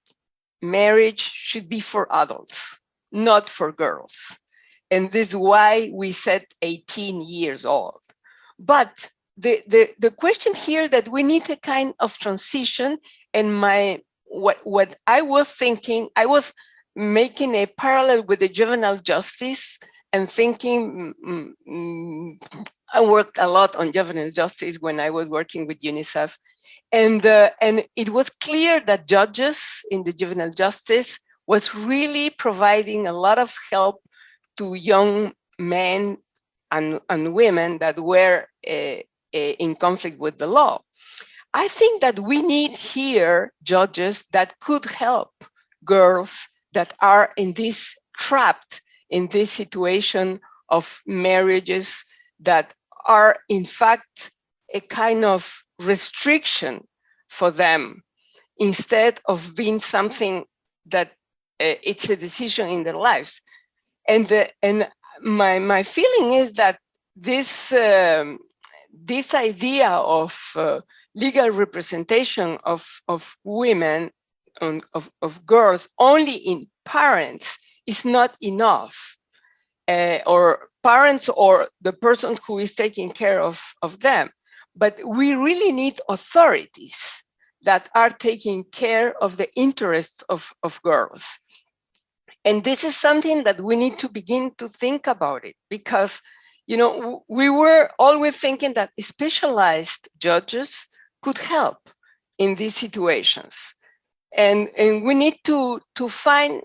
marriage should be for adults, not for girls. And this is why we set 18 years old. But the question here that we need a kind of transition, and what I was thinking, I was making a parallel with the juvenile justice and thinking, I worked a lot on juvenile justice when I was working with UNICEF. And it was clear that judges in the juvenile justice was really providing a lot of help to young men and women that were in conflict with the law. I think that we need here judges that could help girls that are in this trapped in this situation of marriages that are in fact a kind of restriction for them instead of being something that it's a decision in their lives. And my feeling is that this idea of legal representation of women, of girls only in parents is not enough, or parents or the person who is taking care of them. But we really need authorities that are taking care of the interests of girls. And this is something that we need to begin to think about it, because, you know, we were always thinking that specialized judges could help in these situations. and we need to find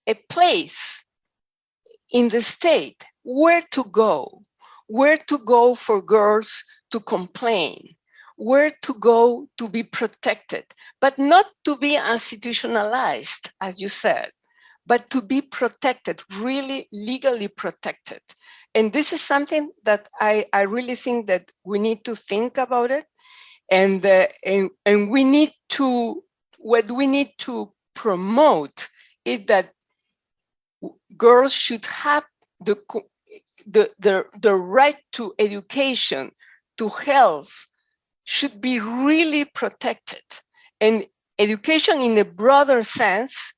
a place in the state where to go for girls to complain, where to go to be protected, but not to be institutionalized, as you said, but to be protected, really legally protected. And this is something that I really think that we need to think about it. And we need to, what we need to promote is that girls should have the right to education, to health, should be really protected. And education in a broader sense,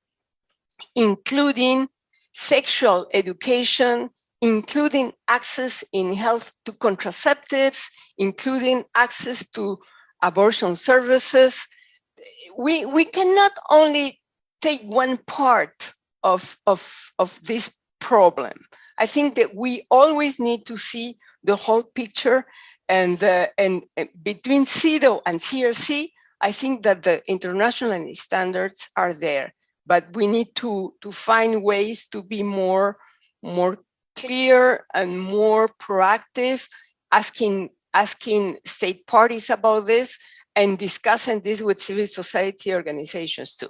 including sexual education, including access in health to contraceptives, including access to abortion services. We cannot only take one part of this problem. I think that we always need to see the whole picture, and between CEDAW and CRC, I think that the international standards are there, but we need to find ways to be more clear and more proactive, asking state parties about this and discussing this with civil society organizations too.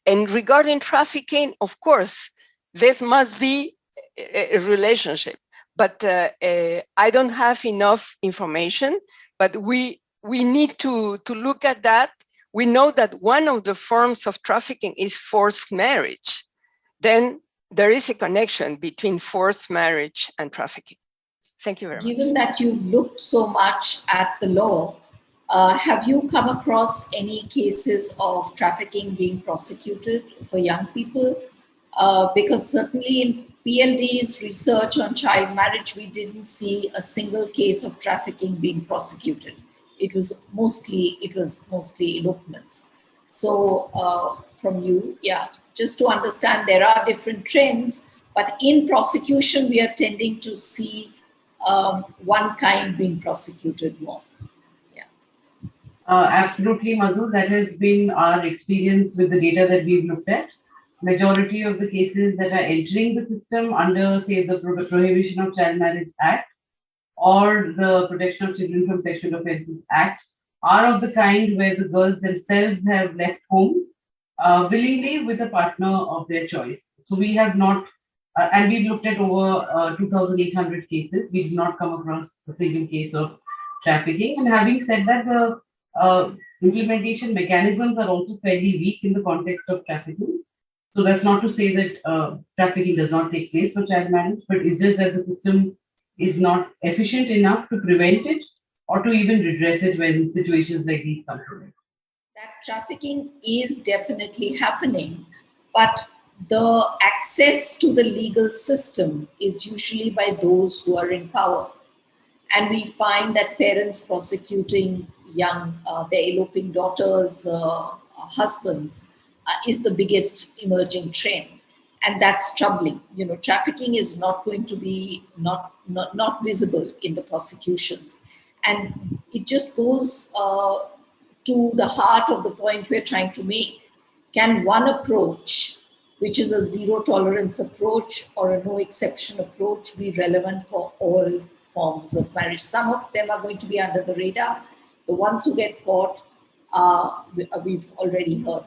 And regarding trafficking, of course, this must be a relationship, but I don't have enough information, but we need to look at that. We know that one of the forms of trafficking is forced marriage. Then there is a connection between forced marriage and trafficking. Thank you very much. Given that you looked so much at the law, have you come across any cases of trafficking being prosecuted for young people? Because certainly in PLD's research on child marriage, we didn't see a single case of trafficking being prosecuted. It was mostly elopements. So from you, yeah, just to understand, there are different trends, but in prosecution, we are tending to see one kind being prosecuted more. Absolutely, Madhu. That has been our experience with the data that we've looked at. Majority of the cases that are entering the system under, say, the Prohibition of Child Marriage Act or the Protection of Children from Sexual Offences Act are of the kind where the girls themselves have left home willingly with a partner of their choice. So we have not, and we've looked at over 2,800 cases. We did not come across a single case of trafficking. And having said that, the implementation mechanisms are also fairly weak in the context of trafficking. So that's not to say that trafficking does not take place for child marriage, but it's just that the system is not efficient enough to prevent it or to even redress it when situations like these come from it. That trafficking is definitely happening, but the access to the legal system is usually by those who are in power. And we find that parents prosecuting young, their eloping daughters' husbands is the biggest emerging trend. And that's troubling. You know, trafficking is not going to be not visible in the prosecutions. And it just goes to the heart of the point we're trying to make. Can one approach, which is a zero tolerance approach or a no exception approach, be relevant for all forms of marriage? Some of them are going to be under the radar. The ones who get caught, we've already heard.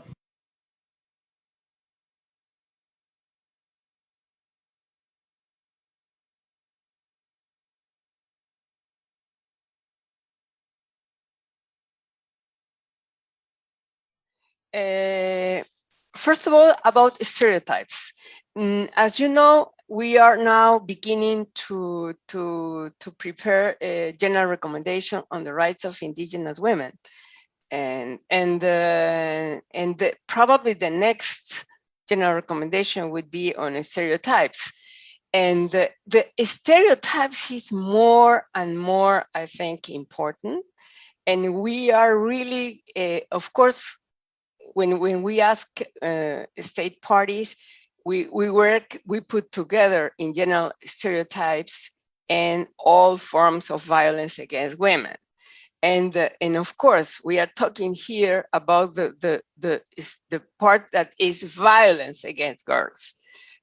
First of all, about stereotypes. As you know, we are now beginning to prepare a general recommendation on the rights of indigenous women, and probably the next general recommendation would be on stereotypes. And the stereotypes is more and more, I think, important. And we are really, of course, when we ask state parties, we put together in general stereotypes and all forms of violence against women. And of course, we are talking here about the part that is violence against girls.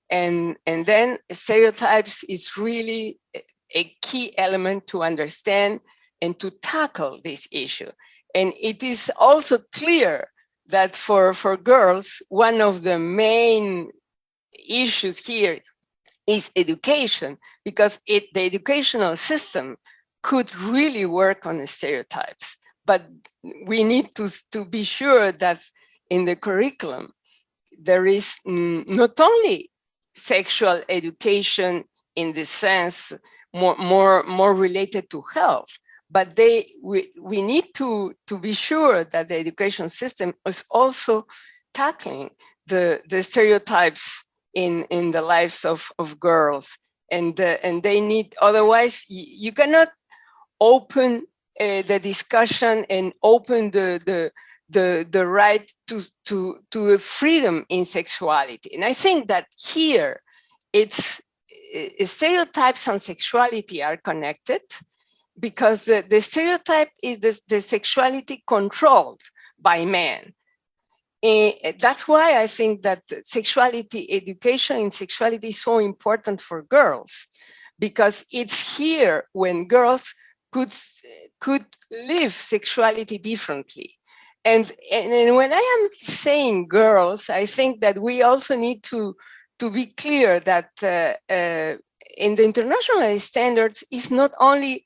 And then stereotypes is really a key element to understand and to tackle this issue. And it is also clear that for girls, one of the main issues here is education, because the educational system could really work on the stereotypes. But we need to be sure that in the curriculum, there is not only sexual education in the sense more related to health, but we need to be sure that the education system is also tackling the stereotypes in the lives of girls, and they need, otherwise you cannot open the discussion and open the right to freedom in sexuality. And I think that here it's stereotypes and sexuality are connected, because the stereotype is the sexuality controlled by men. That's why I think that sexuality education in sexuality is so important for girls, because it's here when girls could live sexuality differently. And when I am saying girls, I think that we also need to be clear that in the international standards, it's not only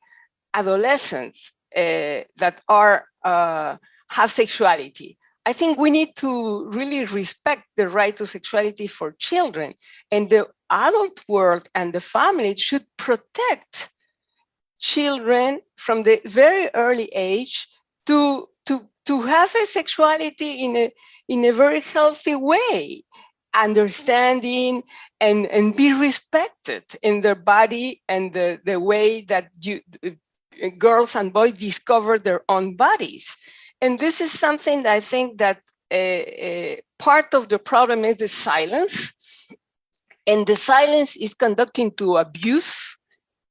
adolescents that are have sexuality. I think we need to really respect the right to sexuality for children, and the adult world and the family should protect children from the very early age to have a sexuality in a very healthy way, understanding and be respected in their body and the way that girls and boys discover their own bodies. And this is something that I think that part of the problem is the silence, and the silence is conducting to abuse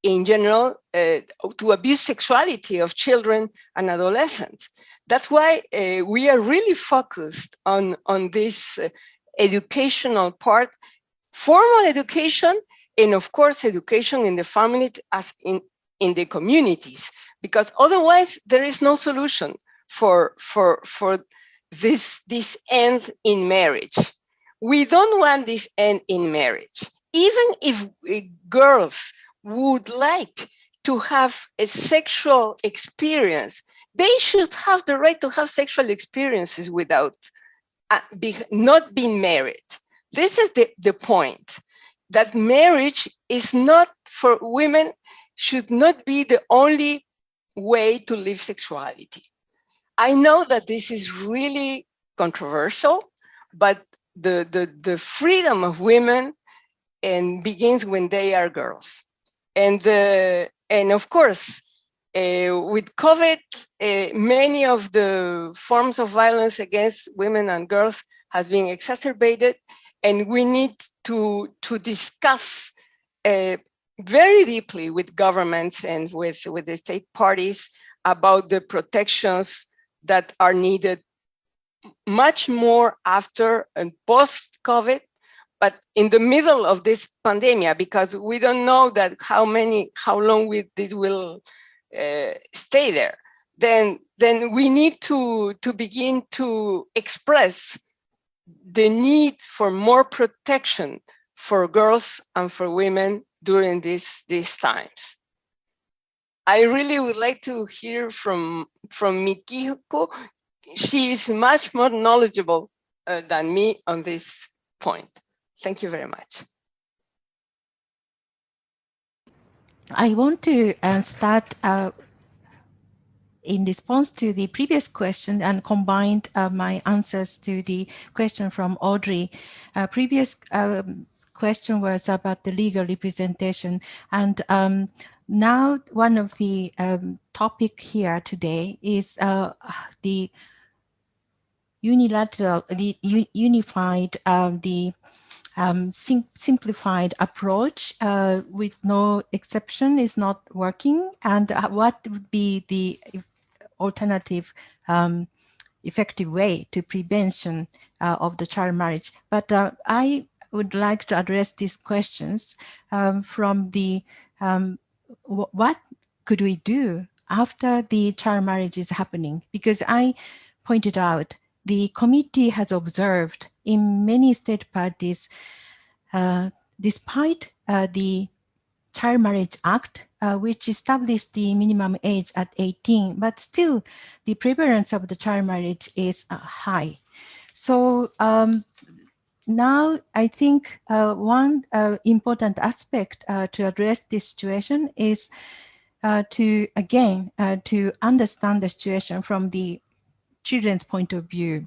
in general, to abuse sexuality of children and adolescents. That's why we are really focused on this educational part, formal education, and of course education in the family as in the communities, because otherwise there is no solution for this end in marriage. We don't want this end in marriage. Even if girls would like to have a sexual experience, they should have the right to have sexual experiences without not being married. This is the point, that marriage is not, for women, should not be the only way to live sexuality. I know that this is really controversial, but the freedom of women begins when they are girls. And of course, with COVID, many of the forms of violence against women and girls has been exacerbated, and we need to discuss very deeply with governments and with the state parties about the protections that are needed much more after and post-COVID, but in the middle of this pandemic, because we don't know that how long this will stay there. Then we need to begin to express the need for more protection for girls and for women during these times. I really would like to hear from Mikiko. She is much more knowledgeable than me on this point. Thank you very much. I want to start in response to the previous question and combined my answers to the question from Audrey. Previous question was about the legal representation, and now one of the topic here today is the unilateral, unified, simplified approach with no exception is not working, and what would be the alternative effective way to prevention of the child marriage. But I would like to address these questions from the what could we do after the child marriage is happening? Because I pointed out the committee has observed in many state parties, despite the Child Marriage Act, which established the minimum age at 18, but still the prevalence of the child marriage is high. So now I think one important aspect to address this situation is to understand the situation from the children's point of view.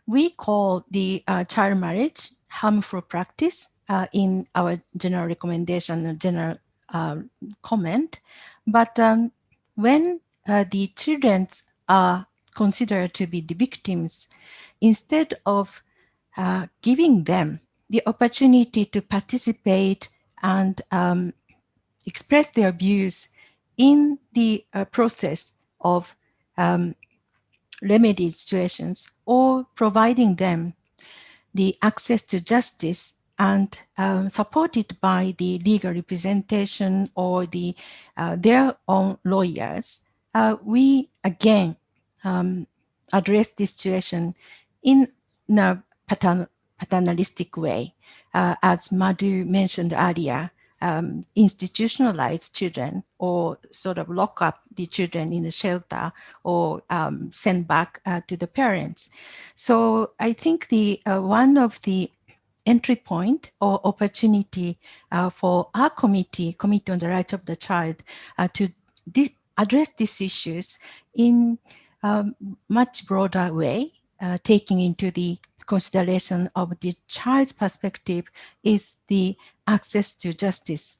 We call the child marriage harmful practice in our general recommendation and general comment. But when the children are considered to be the victims, instead of giving them the opportunity to participate and express their views in the process of remedy situations, or providing them the access to justice and supported by the legal representation or the their own lawyers, we again address this situation in a paternalistic way. As Madhu mentioned earlier, institutionalize children or sort of lock up the children in a shelter or send back to the parents. So I think the one of the entry point or opportunity for our Committee on the Rights of the Child to address these issues in a much broader way, taking into the consideration of the child's perspective, is the access to justice.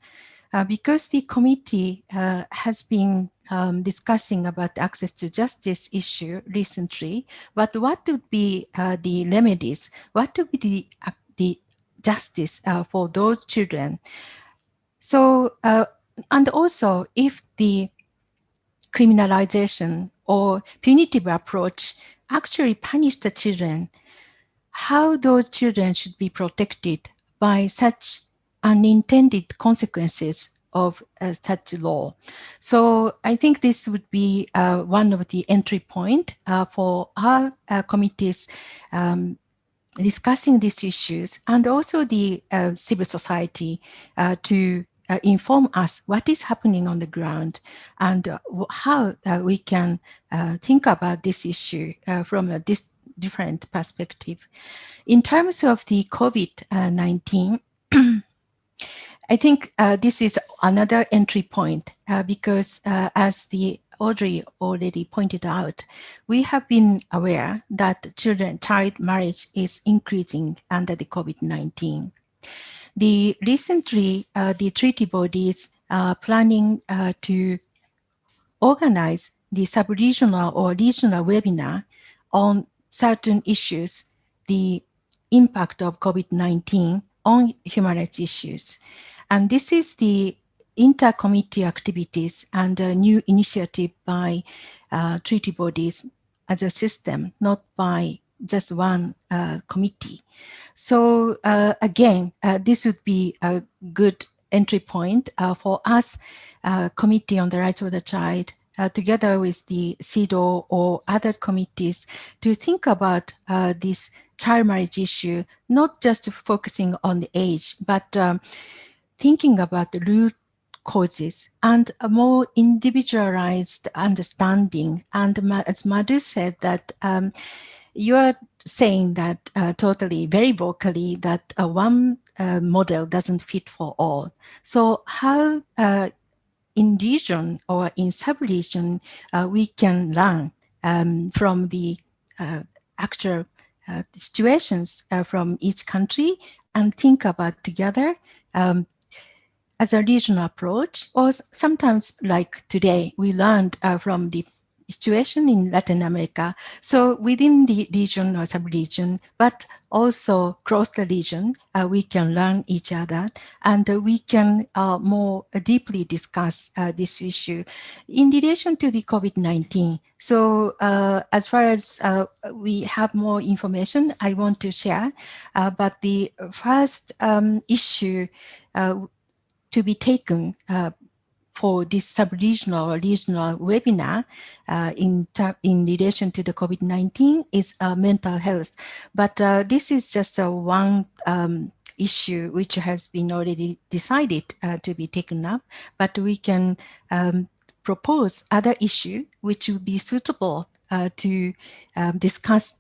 Because the committee has been discussing about access to justice issue recently, but what would be the remedies? What would be the justice for those children? So, and also if the criminalization or punitive approach actually punish the children, how those children should be protected by such unintended consequences of such law. So I think this would be one of the entry point for our committees discussing these issues, and also the civil society to inform us what is happening on the ground and how we can think about this issue from a different perspective. In terms of the COVID-19, I think this is another entry point because as the Audrey already pointed out, we have been aware that child marriage is increasing under the COVID-19. Recently, the treaty bodies are planning to organize the sub-regional or regional webinar on certain issues, the impact of COVID-19 on human rights issues. And this is the inter-committee activities and a new initiative by treaty bodies as a system, not by just one committee. So again, this would be a good entry point for us, Committee on the Rights of the Child, together with the CEDAW or other committees, to think about this child marriage issue, not just focusing on the age, but thinking about the root causes and a more individualized understanding. And as Madhu said, that you are saying that totally, very vocally, that one model doesn't fit for all. So how in region or in sub-region we can learn from the actual situations from each country and think about together as a regional approach, or sometimes like today, we learned from the situation in Latin America. So within the region or sub-region, but also across the region, we can learn each other, and we can more deeply discuss this issue in relation to the COVID-19. So as far as we have more information, I want to share, but the first issue to be taken for this sub-regional or regional webinar in relation to the COVID-19 is mental health. But this is just one issue which has been already decided to be taken up, but we can propose other issue which would be suitable to discuss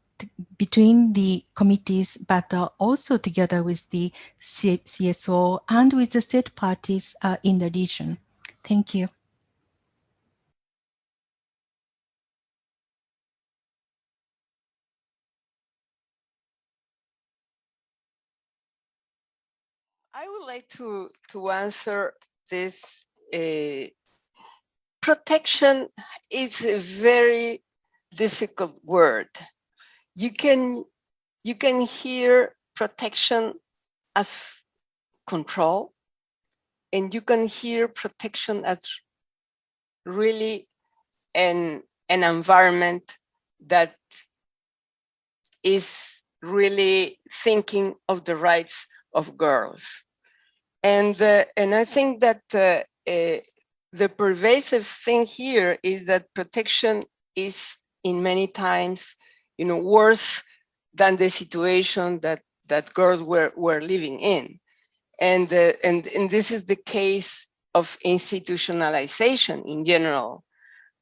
between the committees, but also together with the CSO and with the state parties in the region. Thank you. I would like to answer this. Protection is a very difficult word. You can hear protection as control, and you can hear protection as really an environment that is really thinking of the rights of girls. And I think that the pervasive thing here is that protection is in many times, worse than the situation that girls were living in. And this is the case of institutionalization in general.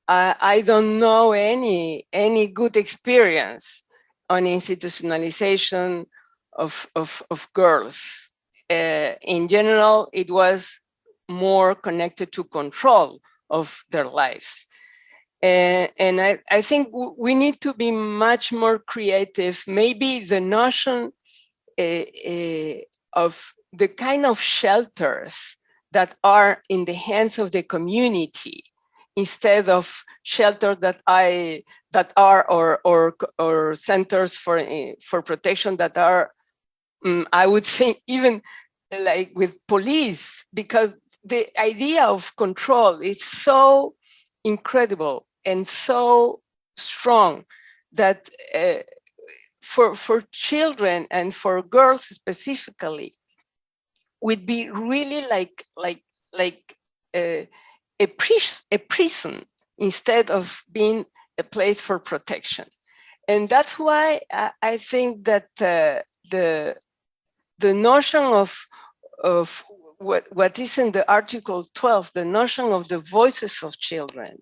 I don't know any good experience on institutionalization of girls. In general, it was more connected to control of their lives. And I think we need to be much more creative. Maybe the notion of the kind of shelters that are in the hands of the community, instead of shelters that are or centers for protection that are, I would say, even like with police, because the idea of control is so incredible and so strong that for children and for girls specifically would be really like a prison instead of being a place for protection. And that's why I think that the notion of what is in the Article 12, the notion of the voices of children,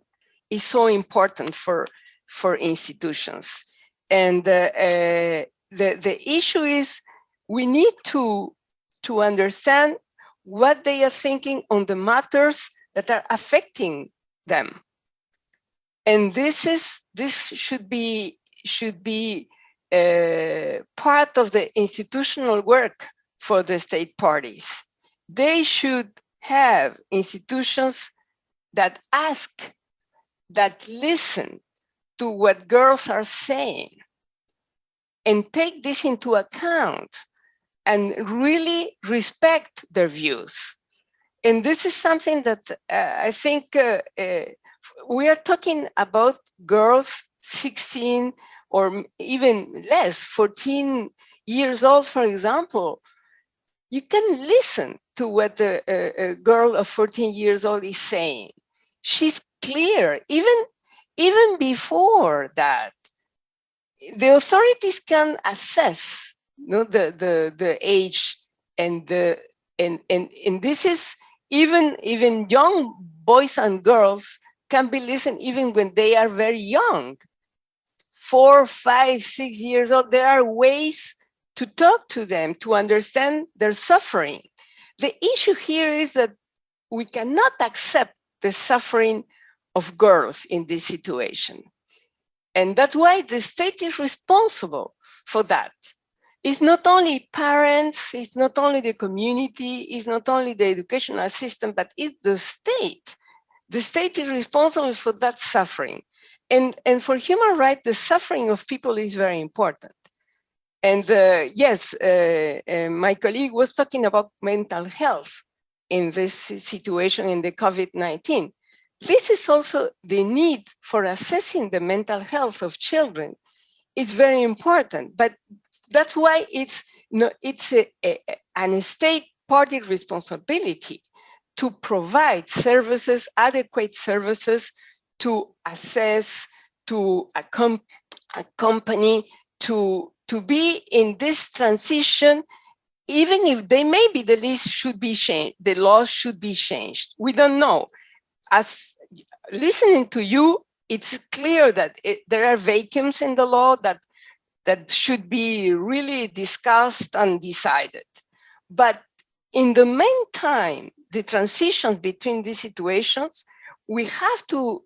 is so important for institutions. And the issue is we need to understand what they are thinking on the matters that are affecting them. And this should be part of the institutional work for the state parties. They should have institutions that ask, that listen to what girls are saying, and take this into account and really respect their views. And this is something that I think we are talking about girls 16 or even less, 14 years old, for example. You can listen to what a girl of 14 years old is saying. She's clear. Even before that, the authorities can assess the age, and this is even young boys and girls can be listened even when they are very young, 4, 5, 6 years old. There are ways to talk to them, to understand their suffering. The issue here is that we cannot accept the suffering of girls in this situation. And that's why the state is responsible for that. It's not only parents, it's not only the community, it's not only the educational system, but it's the state. The state is responsible for that suffering. And for human rights, the suffering of people is very important. And yes, my colleague was talking about mental health in this situation in the COVID-19. This is also the need for assessing the mental health of children. It's very important, but that's why it's an state party responsibility to provide services, adequate services to assess, to accompany, to be in this transition, even if they maybe the list should be changed, the law should be changed. We don't know. As listening to you, it's clear that there are vacuums in the law that should be really discussed and decided. But in the meantime, the transitions between these situations, we have to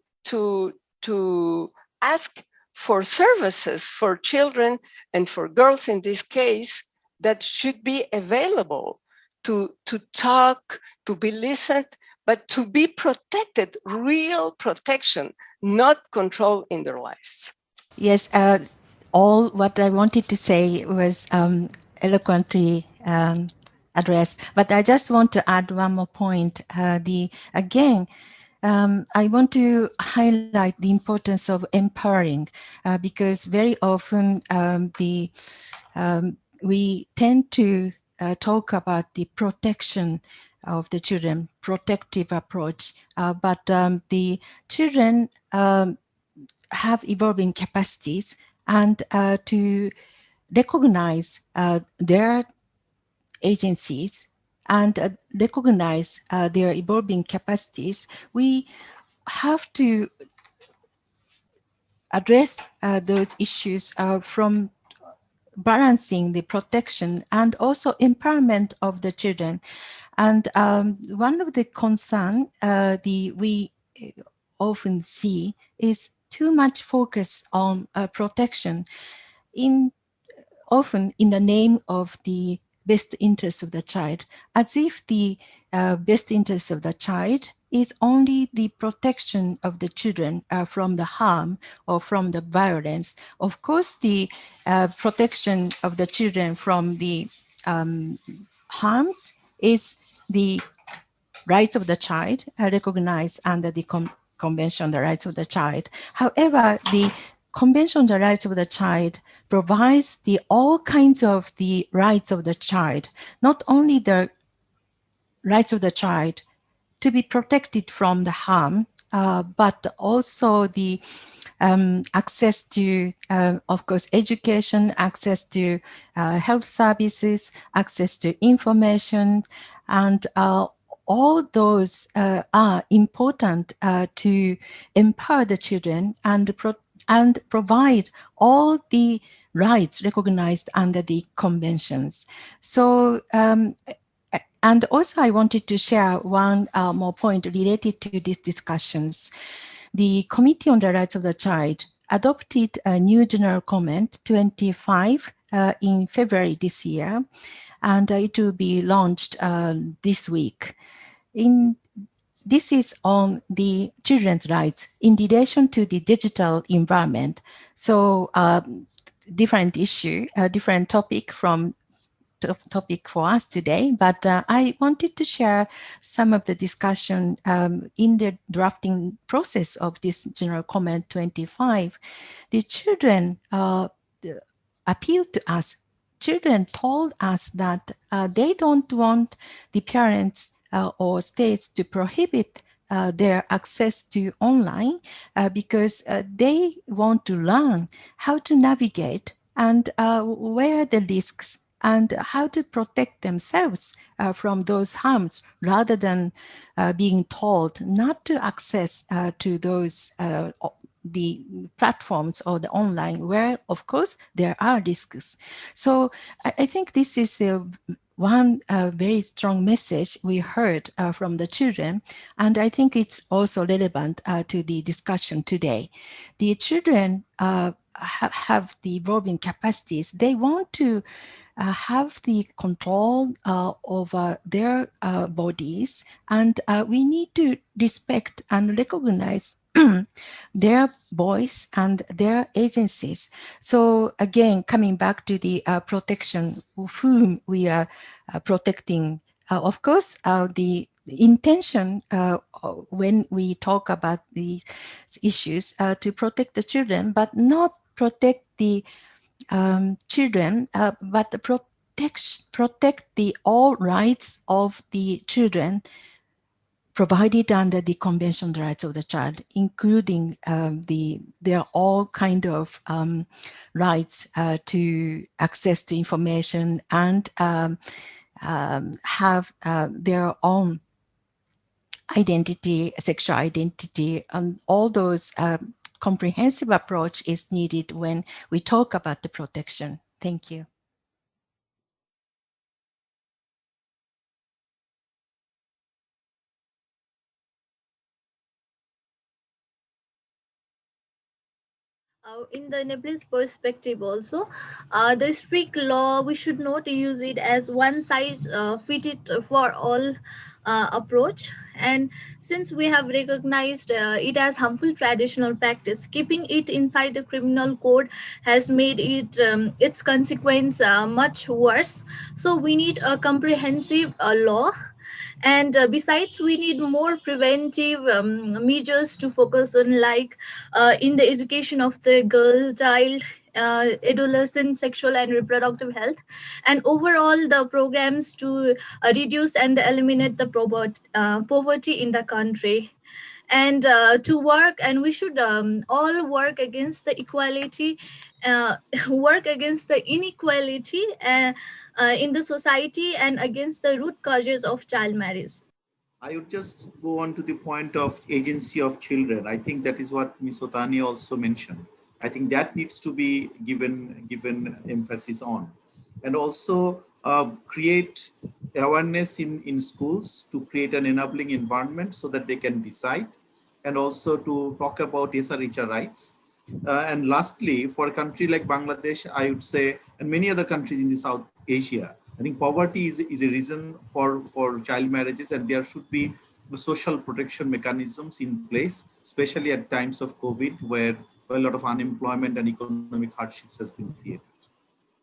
ask for services for children and for girls in this case that should be available to talk, to be listened, but to be protected, real protection, not control in their lives. Yes, all what I wanted to say was eloquently addressed, but I just want to add one more point. I want to highlight the importance of empowering because very often we tend to talk about the protection of the children, protective approach, but the children have evolving capacities, and to recognize their agencies and recognize their evolving capacities, we have to address those issues from balancing the protection and also empowerment of the children. And one of the concerns we often see is too much focus on protection, often in the name of the best interest of the child, as if the best interest of the child is only the protection of the children from the harm or from the violence. Of course, the protection of the children from the harms is the rights of the child recognized under the Convention on the Rights of the Child. However, the Convention on the Rights of the Child provides all kinds of the rights of the child, not only the rights of the child to be protected from the harm, but also the access to, of course, education, access to health services, access to information, and all those are important to empower the children and provide all the rights recognized under the conventions. So, and also I wanted to share one more point related to these discussions. The Committee on the Rights of the Child adopted a new general comment 25 in February this year, and it will be launched this week. This is on the children's rights in relation to the digital environment. So different issue, different topic from topic for us today, but I wanted to share some of the discussion in the drafting process of this General Comment 25. The children appealed to us. Children told us that they don't want the parents or states to prohibit their access to online because they want to learn how to navigate and where are the risks and how to protect themselves from those harms rather than being told not to access to those the platforms or the online where, of course, there are risks. So I think this is one very strong message we heard from the children, and I think it's also relevant to the discussion today. The children have the evolving capacities. They want to have the control over their bodies, and we need to respect and recognize their voice and their agencies. So again, coming back to the protection of whom we are protecting, of course, the intention when we talk about these issues to protect the children, but not protect the children, but protect the all rights of the children provided under the Convention on the Rights of the Child, including there are all kind of rights to access to information and have their own identity, sexual identity, and all those comprehensive approach is needed when we talk about the protection. Thank you. In the Nepalese perspective also, the strict law, we should not use it as one size fit it for all approach. And since we have recognized it as harmful traditional practice, keeping it inside the criminal code has made it its consequence much worse. So we need a comprehensive law, and besides we need more preventive measures to focus on, like in the education of the girl child, adolescent sexual and reproductive health, and overall the programs to reduce and eliminate the poverty in the country. And to work, and we should all work against the equality, work against the inequality in the society, and against the root causes of child marriage. I would just go on to the point of agency of children. I think that is what Ms. Otani also mentioned. I think that needs to be given emphasis on, and also create awareness in schools to create an enabling environment so that they can decide, and also to talk about SRHR rights. And lastly, for a country like Bangladesh, I would say, and many other countries in the South Asia, I think poverty is a reason for child marriages, and there should be social protection mechanisms in place, especially at times of COVID, where a lot of unemployment and economic hardships has been created.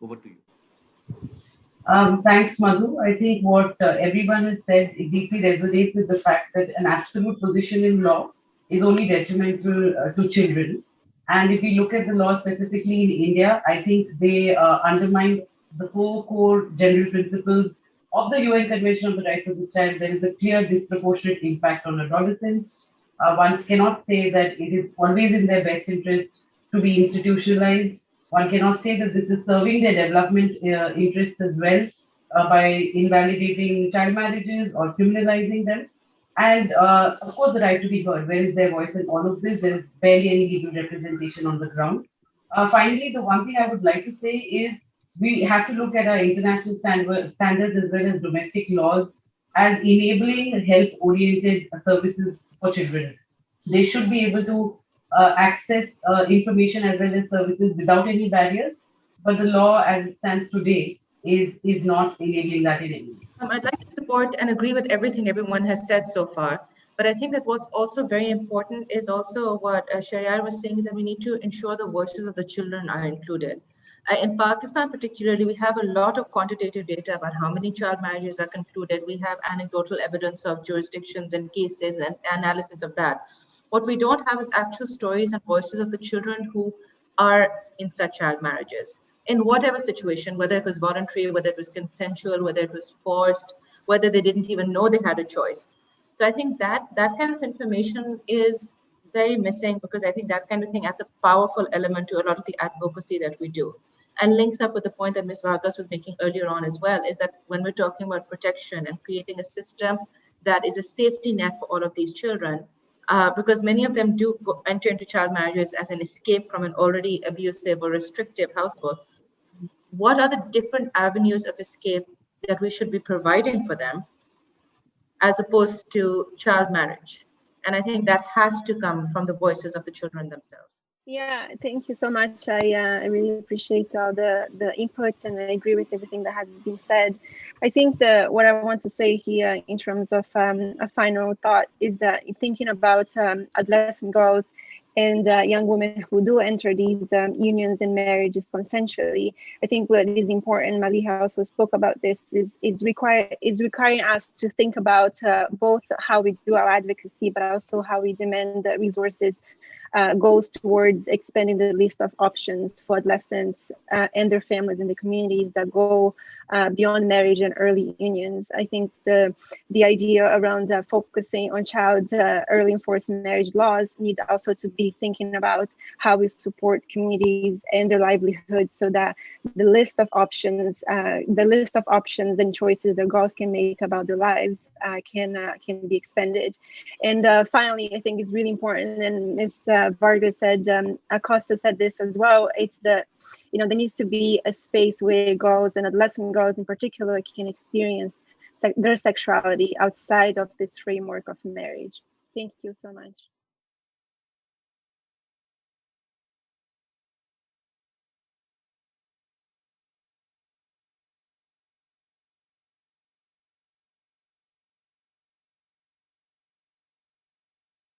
Over to you. Thanks, Madhu. I think what everyone has said, it deeply resonates with the fact that an absolute position in law is only detrimental to children. And if we look at the law specifically in India, I think they undermine the four core general principles of the UN Convention on the Rights of the Child. There is a clear disproportionate impact on adolescents. One cannot say that it is always in their best interest to be institutionalized. One cannot say that this is serving their development interests as well by invalidating child marriages or criminalizing them. And of course, the right to be heard. Where is their voice in all of this? There is barely any legal representation on the ground. Finally, the one thing I would like to say is we have to look at our international standards as well as domestic laws as enabling health-oriented services for children. They should be able to access information as well as services without any barriers, but the law as it stands today is not enabling that in any way. I'd like to support and agree with everything everyone has said so far. But I think that what's also very important is also what Shahariar was saying, is that we need to ensure the voices of the children are included. In Pakistan particularly, we have a lot of quantitative data about how many child marriages are concluded. We have anecdotal evidence of jurisdictions and cases and analysis of that. What we don't have is actual stories and voices of the children who are in such child marriages, in whatever situation, whether it was voluntary, whether it was consensual, whether it was forced, whether they didn't even know they had a choice. So I think that kind of information is very missing, because I think that kind of thing adds a powerful element to a lot of the advocacy that we do. And links up with the point that Ms. Vargas was making earlier on as well, is that when we're talking about protection and creating a system that is a safety net for all of these children, because many of them do enter into child marriages as an escape from an already abusive or restrictive household. What are the different avenues of escape that we should be providing for them as opposed to child marriage? And I think that has to come from the voices of the children themselves. Yeah, thank you so much. I really appreciate all the inputs, and I agree with everything that has been said. I think what I want to say here in terms of a final thought is that thinking about adolescent girls and young women who do enter these unions and marriages consensually, I think what is important, Maliha also spoke about this, is requiring us to think about both how we do our advocacy, but also how we demand the resources goes towards expanding the list of options for adolescents and their families in the communities that go beyond marriage and early unions. I think the idea around focusing on child early enforced marriage laws need also to be thinking about how we support communities and their livelihoods, so that the list of options and choices that girls can make about their lives can be expanded. And finally, I think it's really important, and Ms. Vargas said, Acosta said this as well, it's that, there needs to be a space where girls and adolescent girls in particular can experience their sexuality outside of this framework of marriage. Thank you so much.